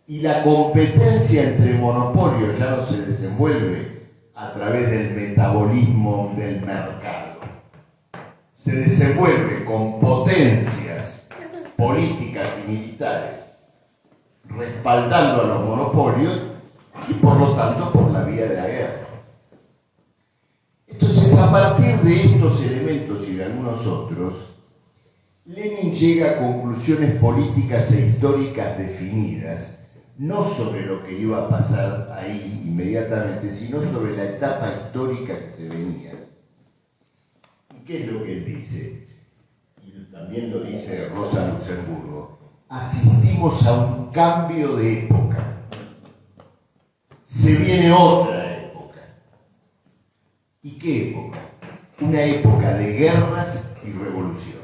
Y la competencia entre monopolios ya no se desenvuelve a través del metabolismo del mercado. Se desenvuelve con potencias políticas y militares respaldando a los monopolios y por lo tanto por la vía de la guerra. Entonces, a partir de estos elementos y de algunos otros, Lenin llega a conclusiones políticas e históricas definidas, no sobre lo que iba a pasar ahí inmediatamente, sino sobre la etapa histórica que se venía. ¿Y qué es lo que él dice? Y también lo dice Rosa Luxemburgo. Asistimos a un cambio de época. Se viene otra época. ¿Y qué época? Una época de guerras y revoluciones.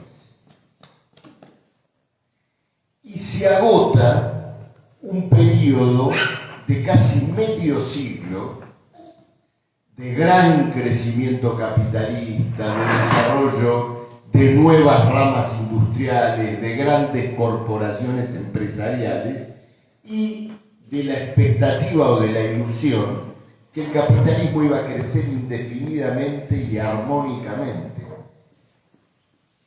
Y se agota un periodo de casi medio siglo de gran crecimiento capitalista, de desarrollo de nuevas ramas industriales, de grandes corporaciones empresariales y de la expectativa o de la ilusión que el capitalismo iba a crecer indefinidamente y armónicamente.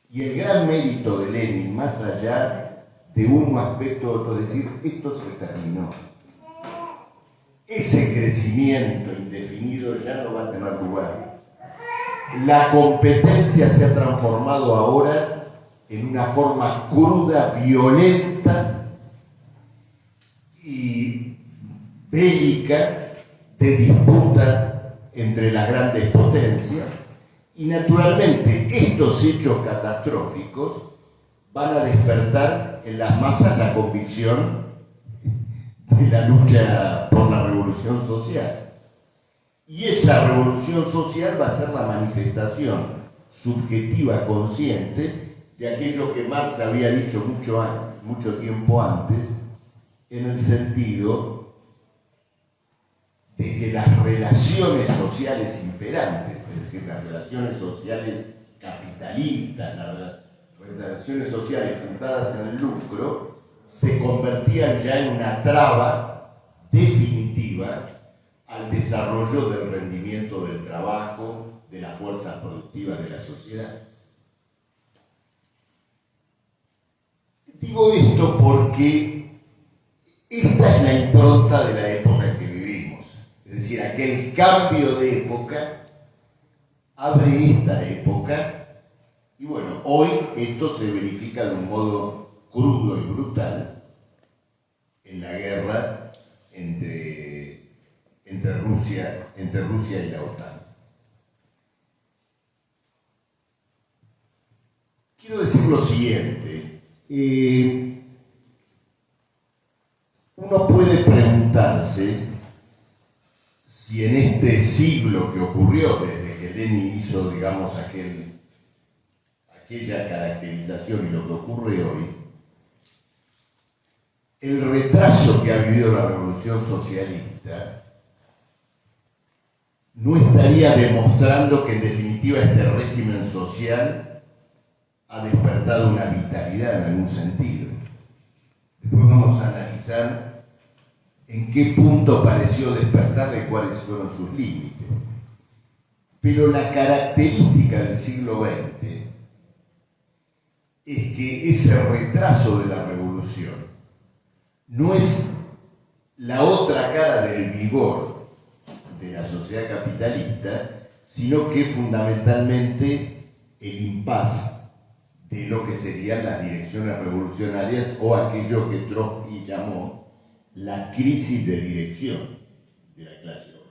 Y el gran mérito de Lenin, más allá de un aspecto u otro, es decir, esto se terminó. Ese crecimiento indefinido ya no va a tener lugar. La competencia se ha transformado ahora en una forma cruda, violenta y bélica de disputa entre las grandes potencias, y naturalmente estos hechos catastróficos van a despertar en las masas la convicción de la lucha por la revolución social. Y esa revolución social va a ser la manifestación subjetiva, consciente, de aquello que Marx había dicho mucho tiempo antes, en el sentido de que las relaciones sociales imperantes, es decir, las relaciones sociales capitalistas, las relaciones sociales fundadas en el lucro, se convertían ya en una traba definitiva al desarrollo del rendimiento del trabajo, de las fuerzas productivas de la sociedad. Digo esto porque esta es la impronta de la época en que vivimos. Es decir, aquel cambio de época abre esta época. Y bueno, hoy esto se verifica de un modo crudo y brutal en la guerra entre Rusia y la OTAN. Quiero decir lo siguiente. Uno puede preguntarse si en este siglo que ocurrió, desde que Lenin hizo, digamos, aquella caracterización y lo que ocurre hoy, el retraso que ha vivido la revolución socialista no estaría demostrando que en definitiva este régimen social ha despertado una vitalidad en algún sentido. Después vamos a analizar en qué punto pareció despertar y cuáles fueron sus límites. Pero la característica del siglo XX es que ese retraso de la revolución no es la otra cara del vigor de la sociedad capitalista, sino que fundamentalmente el impasse de lo que serían las direcciones revolucionarias o aquello que Trotsky llamó la crisis de dirección de la clase obrera.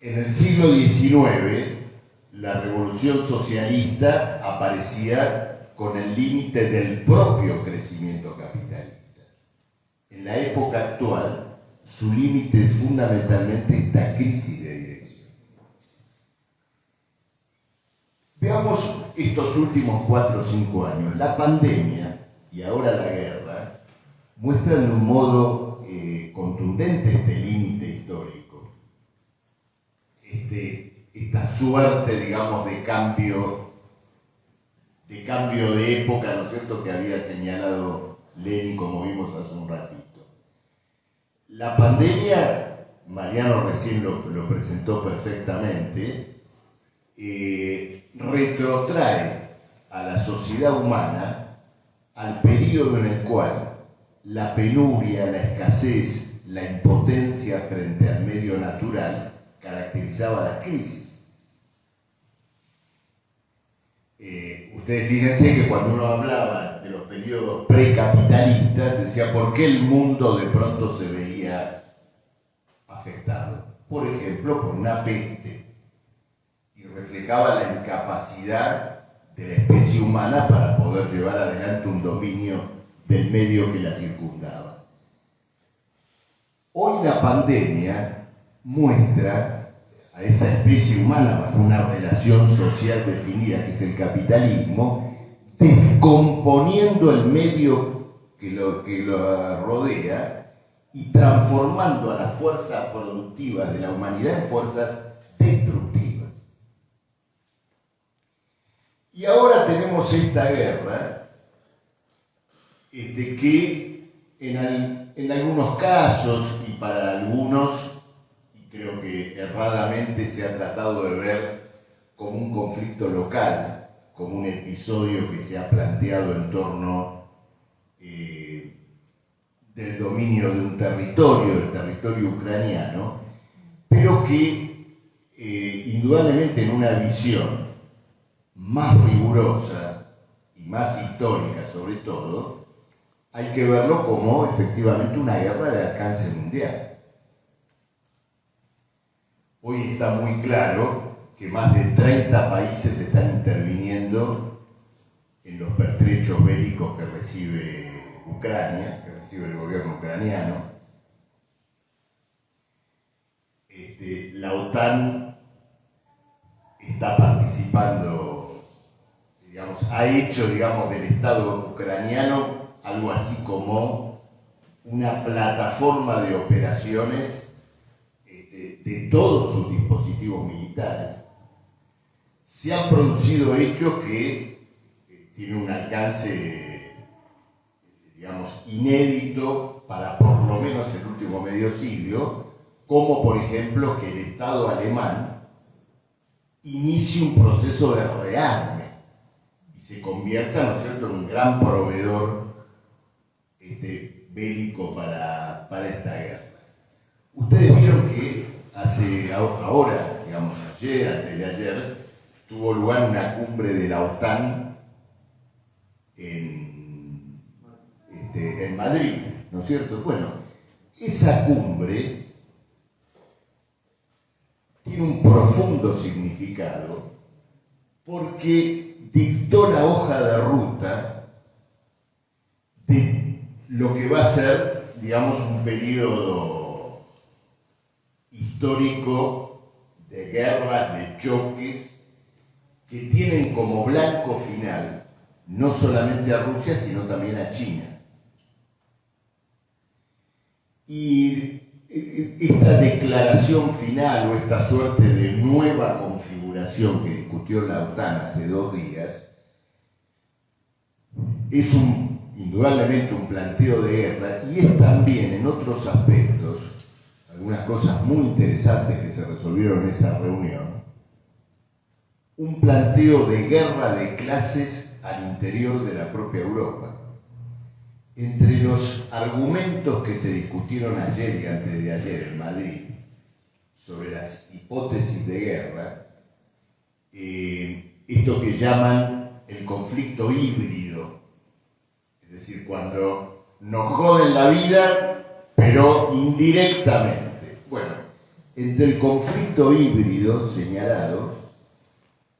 En el siglo XIX, la revolución socialista aparecía con el límite del propio crecimiento capitalista. En la época actual, su límite es fundamentalmente esta crisis de dirección. Veamos estos últimos 4 o 5 años. La pandemia y ahora la guerra muestran de un modo contundente este límite histórico, esta suerte, digamos, de cambio de época, ¿no es cierto?, que había señalado Lenin, como vimos hace un ratito. La pandemia, Mariano recién lo presentó perfectamente, retrotrae a la sociedad humana al periodo en el cual la penuria, la escasez, la impotencia frente al medio natural caracterizaba las crisis. Ustedes fíjense que cuando uno hablaba de los periodos precapitalistas, decía por qué el mundo de pronto se veía afectado. Por ejemplo, por una peste, y reflejaba la incapacidad de la especie humana para poder llevar adelante un dominio del medio que la circundaba. Hoy la pandemia muestra a esa especie humana bajo una relación social definida, que es el capitalismo, descomponiendo el medio que lo rodea y transformando a las fuerzas productivas de la humanidad en fuerzas destructivas. Y ahora tenemos esta guerra que en algunos casos y para algunos, creo que erradamente se ha tratado de ver como un conflicto local, como un episodio que se ha planteado en torno del dominio de un territorio, del territorio ucraniano, pero que indudablemente en una visión más rigurosa y más histórica sobre todo, hay que verlo como efectivamente una guerra de alcance mundial. Hoy está muy claro que más de 30 países están interviniendo en los pertrechos bélicos que recibe Ucrania, que recibe el gobierno ucraniano. La OTAN está participando, digamos, ha hecho, digamos, del Estado ucraniano algo así como una plataforma de operaciones de todos sus dispositivos militares. Se han producido hechos que tienen un alcance, digamos, inédito para por lo menos el último medio siglo, como por ejemplo que el Estado alemán inicie un proceso de rearme y se convierta, ¿no es cierto?, en un gran proveedor bélico para esta guerra. Ustedes vieron que ahora, digamos ayer, antes de ayer, tuvo lugar una cumbre de la OTAN en Madrid, ¿no es cierto? Bueno, esa cumbre tiene un profundo significado porque dictó la hoja de ruta de lo que va a ser, digamos, un periodo histórico de guerras, de choques, que tienen como blanco final no solamente a Rusia, sino también a China. Y esta declaración final o esta suerte de nueva configuración que discutió la OTAN hace 2 días es indudablemente un planteo de guerra y es también en otros aspectos algunas cosas muy interesantes que se resolvieron en esa reunión, un planteo de guerra de clases al interior de la propia Europa. Entre los argumentos que se discutieron ayer y antes de ayer en Madrid sobre las hipótesis de guerra, esto que llaman el conflicto híbrido, es decir, cuando nos joden la vida, pero indirectamente. Bueno, entre el conflicto híbrido señalado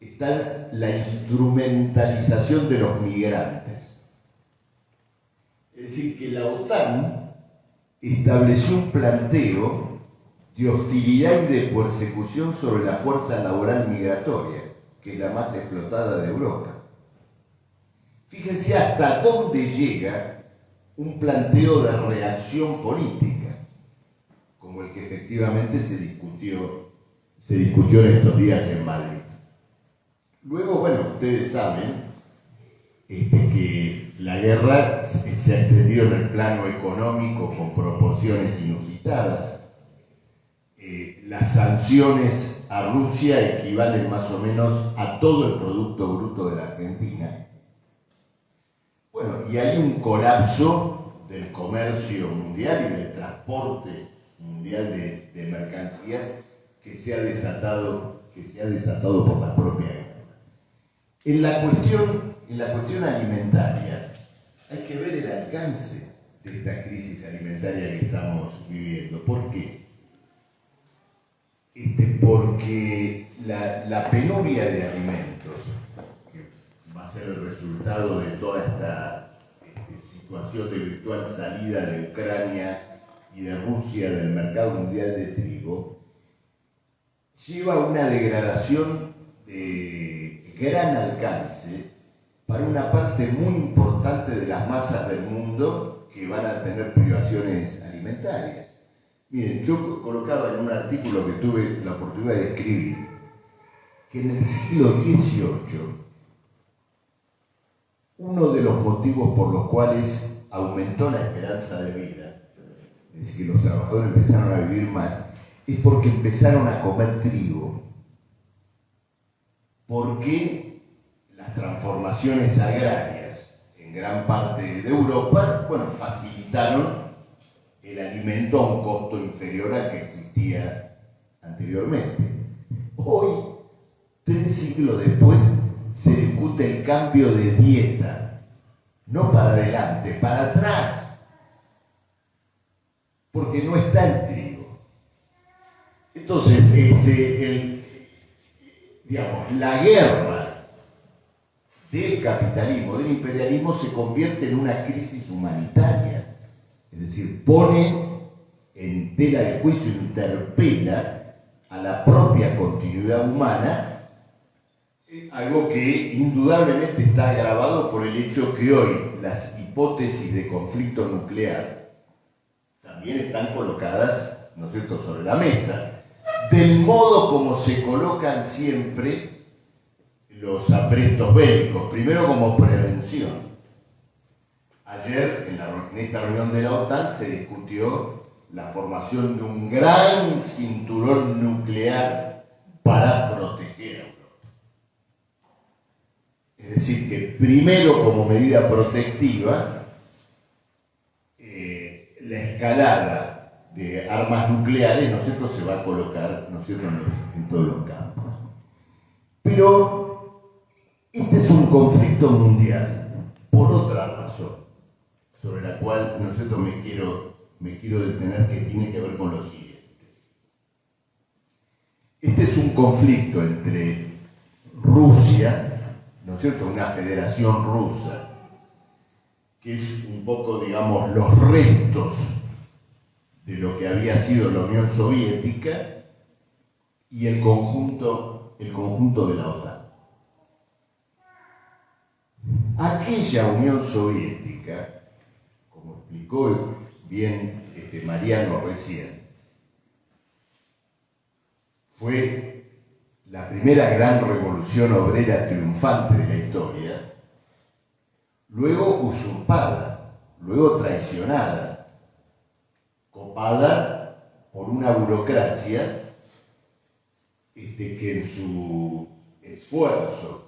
está la instrumentalización de los migrantes. Es decir, que la OTAN estableció un planteo de hostilidad y de persecución sobre la fuerza laboral migratoria, que es la más explotada de Europa. Fíjense hasta dónde llega un planteo de reacción política, como el que efectivamente se discutió en estos días en Madrid. Luego, bueno, ustedes saben que la guerra se ha extendido en el plano económico con proporciones inusitadas. Las sanciones a Rusia equivalen más o menos a todo el Producto Bruto de la Argentina. Bueno, y hay un colapso del comercio mundial y del transporte mundial de mercancías que se ha desatado por la propia guerra. En la cuestión alimentaria, hay que ver el alcance de esta crisis alimentaria que estamos viviendo. ¿Por qué? Porque la penuria de alimentos, que va a ser el resultado de toda esta situación de virtual salida de Ucrania y de Rusia del mercado mundial de trigo, lleva a una degradación de gran alcance para una parte muy importante de las masas del mundo que van a tener privaciones alimentarias. Miren, yo colocaba en un artículo que tuve la oportunidad de escribir que en el siglo XVIII uno de los motivos por los cuales aumentó la esperanza de vida, es decir, que los trabajadores empezaron a vivir más, es porque empezaron a comer trigo. Porque las transformaciones agrarias en gran parte de Europa, facilitaron el alimento a un costo inferior al que existía anteriormente. Hoy, 3 siglos después, se discute el cambio de dieta, no para adelante, para atrás, porque no está el trigo. Entonces, la guerra del capitalismo, del imperialismo, se convierte en una crisis humanitaria. Es decir, pone en tela de juicio, interpela a la propia continuidad humana, algo que indudablemente está agravado por el hecho que hoy las hipótesis de conflicto nuclear también están colocadas, ¿no es cierto?, sobre la mesa, del modo como se colocan siempre los aprestos bélicos, primero como prevención. Ayer, en esta reunión de la OTAN, se discutió la formación de un gran cinturón nuclear para proteger a Europa. Es decir, que primero, como medida protectiva, la escalada de armas nucleares, ¿no es cierto?, se va a colocar, ¿no es cierto?, en todos los campos. Pero este es un conflicto mundial, por otra razón, sobre la cual, ¿no es cierto?, me quiero detener, que tiene que ver con lo siguiente. Este es un conflicto entre Rusia, ¿no es cierto?, una federación rusa, que es un poco, digamos, los restos de lo que había sido la Unión Soviética, y el conjunto de la OTAN. Aquella Unión Soviética, como explicó bien Mariano recién, fue la primera gran revolución obrera triunfante de la historia, luego usurpada, luego traicionada, copada por una burocracia que en su esfuerzo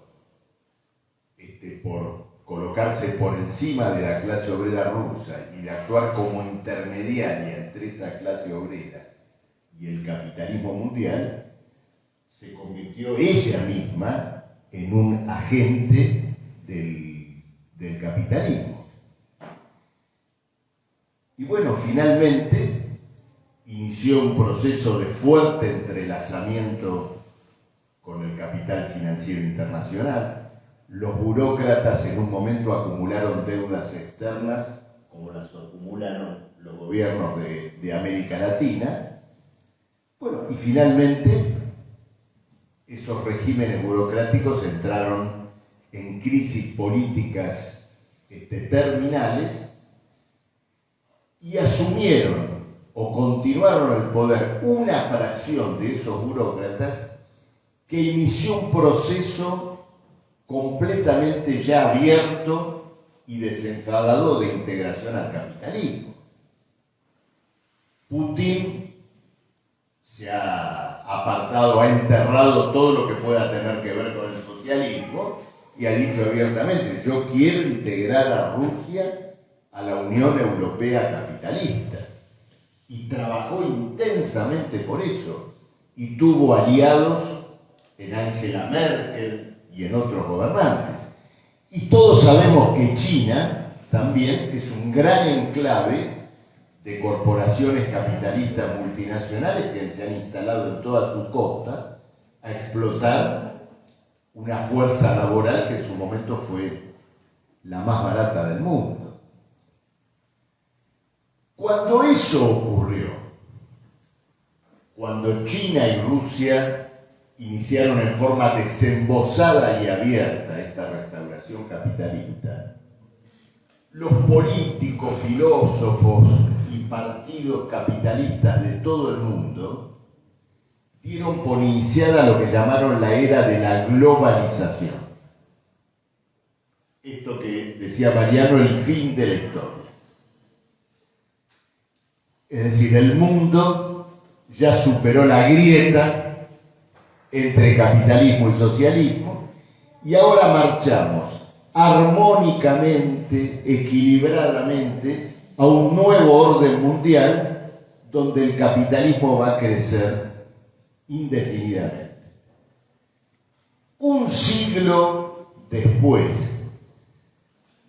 por colocarse por encima de la clase obrera rusa y de actuar como intermediaria entre esa clase obrera y el capitalismo mundial, se convirtió ella misma en un agente del capitalismo. Y bueno, finalmente inició un proceso de fuerte entrelazamiento con el capital financiero internacional. Los burócratas en un momento acumularon deudas externas, como las acumularon los gobiernos de América Latina. Bueno, y finalmente esos regímenes burocráticos entraron en crisis políticas terminales y asumieron o continuaron el poder una fracción de esos burócratas que inició un proceso completamente ya abierto y desenfadado de integración al capitalismo. Putin se ha apartado, ha enterrado todo lo que pueda tener que ver con el socialismo y ha dicho abiertamente: yo quiero integrar a Rusia a la Unión Europea capitalista y trabajó intensamente por eso y tuvo aliados en Angela Merkel y en otros gobernantes. Y todos sabemos que China también es un gran enclave de corporaciones capitalistas multinacionales que se han instalado en toda su costa a explotar una fuerza laboral que en su momento fue la más barata del mundo. Cuando eso ocurrió, cuando China y Rusia iniciaron en forma desembosada y abierta esta restauración capitalista, los políticos, filósofos y partidos capitalistas de todo el mundo dieron por iniciada lo que llamaron la era de la globalización. Esto que decía Mariano, el fin de la historia. Es decir, el mundo ya superó la grieta entre capitalismo y socialismo y ahora marchamos armónicamente, equilibradamente, a un nuevo orden mundial donde el capitalismo va a crecer indefinidamente. Un siglo después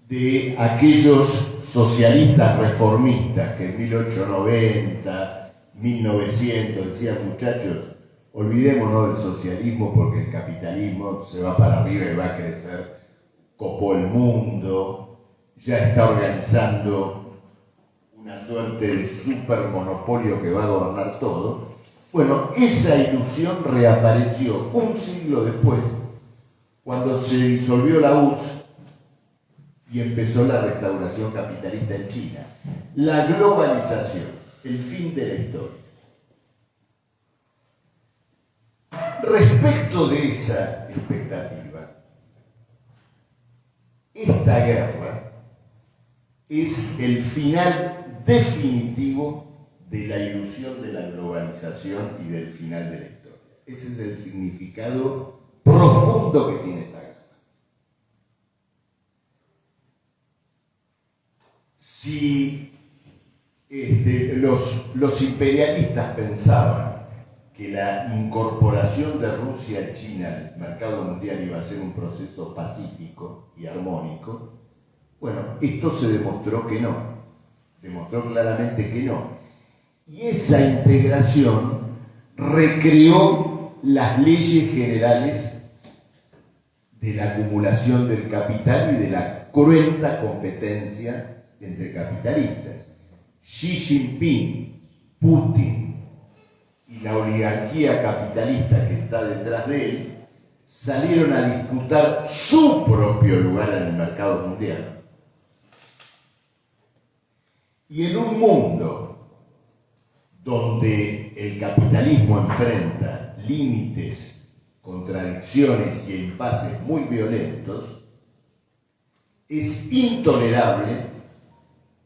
de aquellos socialistas reformistas que en 1890, 1900 decían, muchachos, olvidémonos del socialismo porque el capitalismo se va para arriba y va a crecer, copó el mundo, ya está organizando una suerte de supermonopolio que va a gobernar todo. Bueno, esa ilusión reapareció un siglo después, cuando se disolvió la URSS y empezó la restauración capitalista en China. La globalización, el fin de la historia. Respecto de esa expectativa, esta guerra es el final definitivo de la ilusión de la globalización y del final de la historia. Ese es el significado profundo que tiene esta guerra. Si los imperialistas pensaban que la incorporación de Rusia a China al mercado mundial iba a ser un proceso pacífico y armónico, bueno, esto se demostró que no, demostró claramente que no. Y esa integración recreó las leyes generales de la acumulación del capital y de la cruenta competencia entre capitalistas. Xi Jinping, Putin y la oligarquía capitalista que está detrás de él salieron a disputar su propio lugar en el mercado mundial. Y en un mundo donde el capitalismo enfrenta límites, contradicciones y impases muy violentos, es intolerable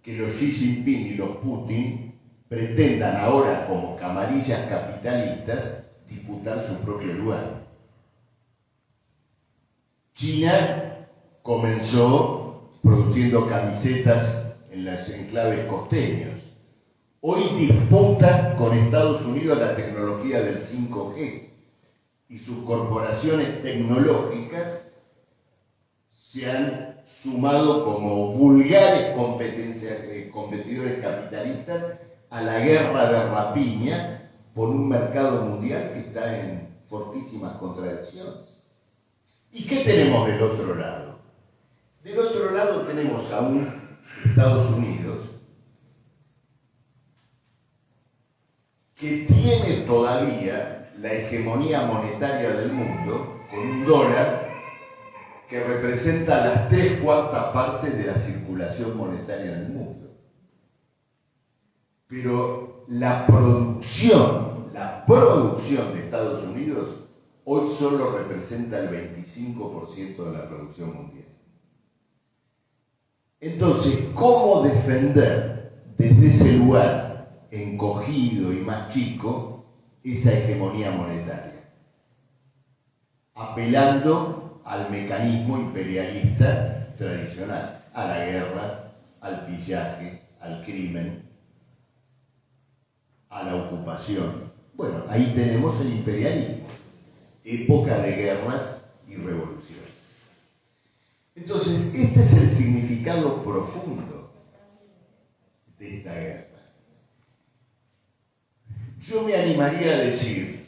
que los Xi Jinping y los Putin pretendan ahora, como camarillas capitalistas, disputar su propio lugar. China comenzó produciendo camisetas en los enclaves costeños. Hoy disputa con Estados Unidos la tecnología del 5G y sus corporaciones tecnológicas se han sumado como vulgares competidores capitalistas a la guerra de rapiña por un mercado mundial que está en fortísimas contradicciones. ¿Y qué tenemos del otro lado? Del otro lado tenemos a un Estados Unidos que tiene todavía la hegemonía monetaria del mundo con un dólar que representa las 3/4 partes de la circulación monetaria del mundo. Pero la producción de Estados Unidos hoy solo representa el 25% de la producción mundial. Entonces, ¿cómo defender desde ese lugar encogido y más chico esa hegemonía monetaria? Apelando al mecanismo imperialista tradicional, a la guerra, al pillaje, al crimen, a la ocupación. Bueno, ahí tenemos el imperialismo, época de guerras y revoluciones. Entonces, este es el significado profundo de esta guerra. Yo me animaría a decir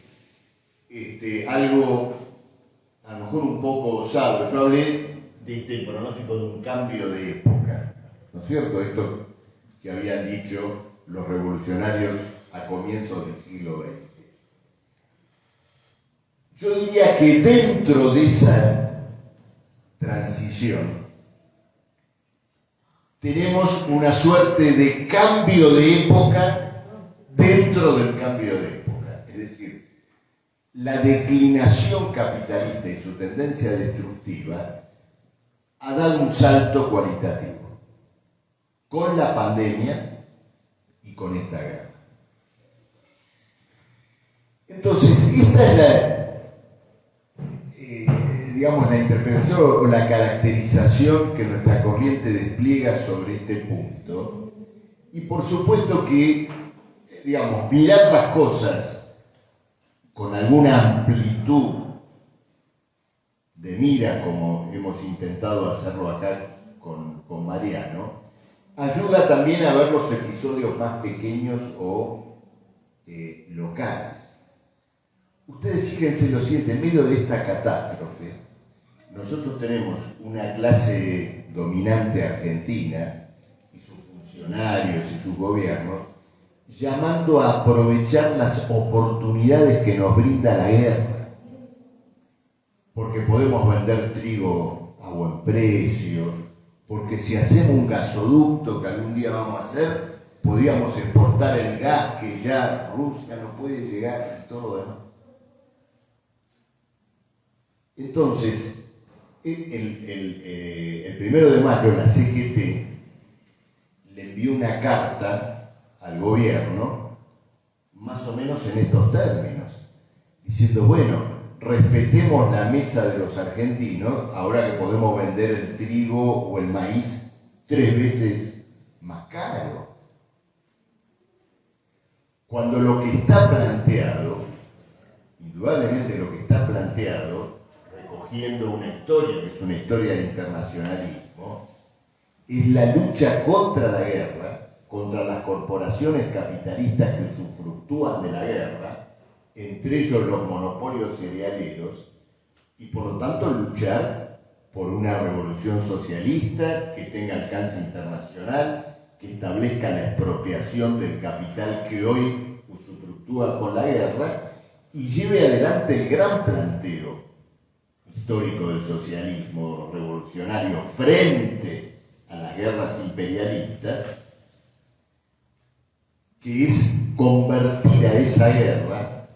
algo a lo mejor un poco osado. Yo hablé de este pronóstico de un cambio de época, ¿no es cierto? Esto que habían dicho los revolucionarios a comienzos del siglo XX. Yo diría que dentro de esa transición tenemos una suerte de cambio de época dentro del cambio de época. Es decir, la declinación capitalista y su tendencia destructiva ha dado un salto cualitativo con la pandemia y con esta guerra. Entonces, esta es la interpretación o la caracterización que nuestra corriente despliega sobre este punto. Y por supuesto que, mirar las cosas con alguna amplitud de mira, como hemos intentado hacerlo acá con Mariano, ayuda también a ver los episodios más pequeños o locales. Ustedes fíjense lo siguiente, en medio de esta catástrofe, nosotros tenemos una clase dominante argentina y sus funcionarios y sus gobiernos llamando a aprovechar las oportunidades que nos brinda la guerra, porque podemos vender trigo a buen precio, porque si hacemos un gasoducto que algún día vamos a hacer, podríamos exportar el gas que ya Rusia no puede llegar y todo lo demás. Entonces, el 1 de mayo la CGT le envió una carta al gobierno, más o menos en estos términos, diciendo, bueno, respetemos la mesa de los argentinos, ahora que podemos vender el trigo o el maíz 3 veces más caro. Cuando lo que está planteado, indudablemente lo que está planteado, recogiendo una historia, que es una historia de internacionalismo, es la lucha contra la guerra, contra las corporaciones capitalistas que usufructúan de la guerra, entre ellos los monopolios cerealeros, y por lo tanto luchar por una revolución socialista que tenga alcance internacional, que establezca la expropiación del capital que hoy usufructúa con la guerra y lleve adelante el gran planteo histórico del socialismo revolucionario frente a las guerras imperialistas, que es convertir a esa guerra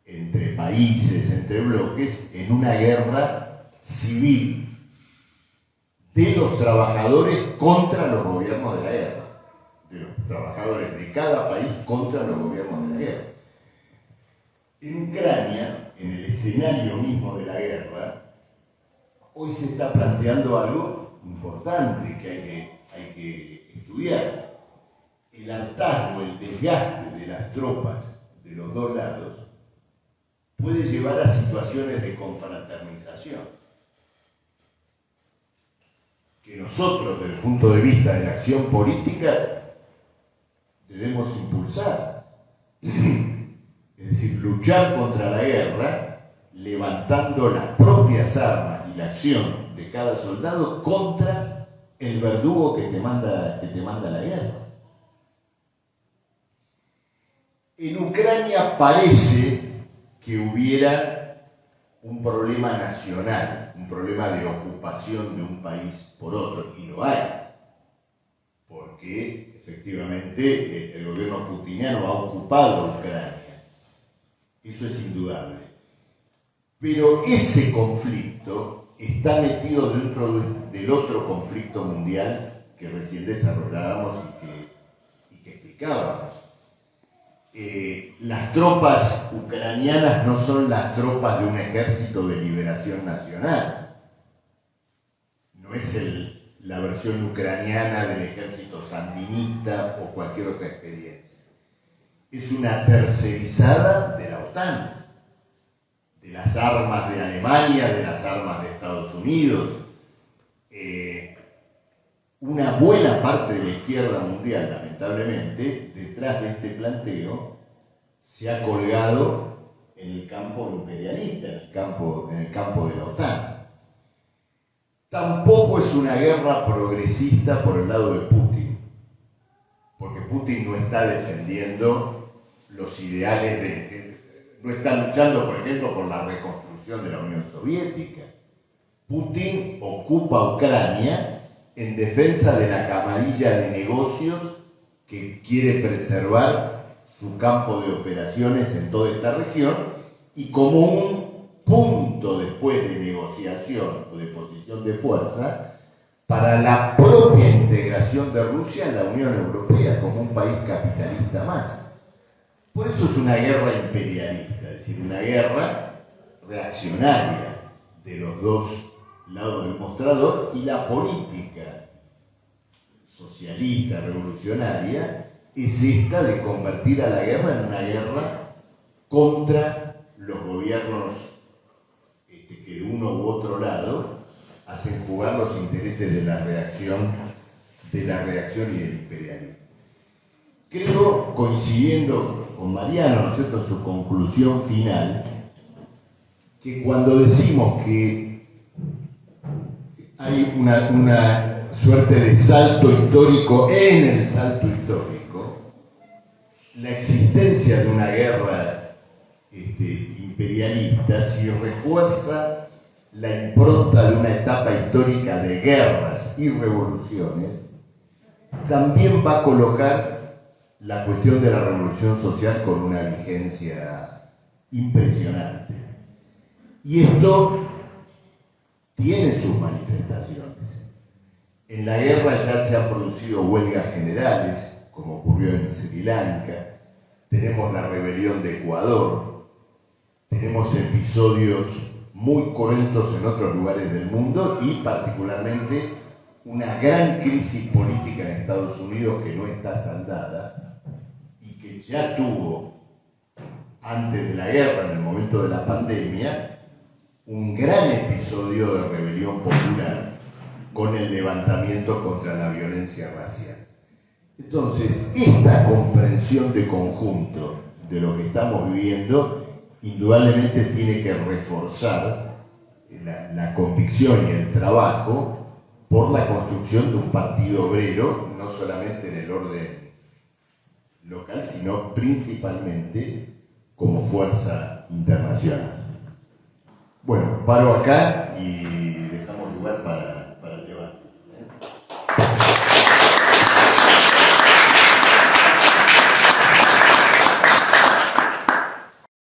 entre países, entre bloques, en una guerra civil de los trabajadores contra los gobiernos de la guerra, de los trabajadores de cada país contra los gobiernos de la guerra. En Ucrania, en el escenario mismo de la guerra, hoy se está planteando algo importante que hay que estudiar. El hartazgo, el desgaste de las tropas de los dos lados puede llevar a situaciones de confraternización que nosotros, desde el punto de vista de la acción política, debemos impulsar. Es decir, luchar contra la guerra, levantando las propias armas y la acción de cada soldado contra el verdugo que te manda la guerra. En Ucrania parece que hubiera un problema nacional, un problema de ocupación de un país por otro, y lo hay, porque efectivamente el gobierno putiniano ha ocupado Ucrania. Eso es indudable. Pero ese conflicto está metido dentro del otro conflicto mundial que recién desarrollábamos y que explicábamos. Las tropas ucranianas no son las tropas de un ejército de liberación nacional. No es la versión ucraniana del ejército sandinista o cualquier otra experiencia. Es una tercerizada de la OTAN, de las armas de Alemania, de las armas de Estados Unidos. Una buena parte de la izquierda mundial, lamentablemente, detrás de este planteo, se ha colgado en el campo imperialista, en el campo de la OTAN. Tampoco es una guerra progresista por el lado de Putin, porque Putin no está defendiendo los ideales no está luchando, por ejemplo, por la reconstrucción de la Unión Soviética. Putin ocupa Ucrania en defensa de la camarilla de negocios que quiere preservar su campo de operaciones en toda esta región, y como un punto después de negociación o de posición de fuerza para la propia integración de Rusia en la Unión Europea como un país capitalista más. Por eso es una guerra imperialista, es decir, una guerra reaccionaria de los dos lados del mostrador, y la política socialista, revolucionaria, es esta de convertir a la guerra en una guerra contra los gobiernos que de uno u otro lado hacen jugar los intereses de la reacción y del imperialismo. Creo, coincidiendo con Mariano, ¿no es cierto?, en su conclusión final, que cuando decimos que hay una suerte de salto histórico en el salto histórico, la existencia de una guerra imperialista, si refuerza la impronta de una etapa histórica de guerras y revoluciones, también va a colocar la cuestión de la revolución social con una vigencia impresionante. Y esto tiene sus manifestaciones. En la guerra ya se han producido huelgas generales, como ocurrió en Sri Lanka, tenemos la rebelión de Ecuador, tenemos episodios muy cruentos en otros lugares del mundo, y particularmente una gran crisis política en Estados Unidos que no está saldada y que ya tuvo, antes de la guerra, en el momento de la pandemia, un gran episodio de rebelión popular con el levantamiento contra la violencia racial. Entonces, esta comprensión de conjunto de lo que estamos viviendo indudablemente tiene que reforzar la convicción y el trabajo por la construcción de un partido obrero, no solamente en el orden local, sino principalmente como fuerza internacional. Bueno, paro acá y dejamos lugar para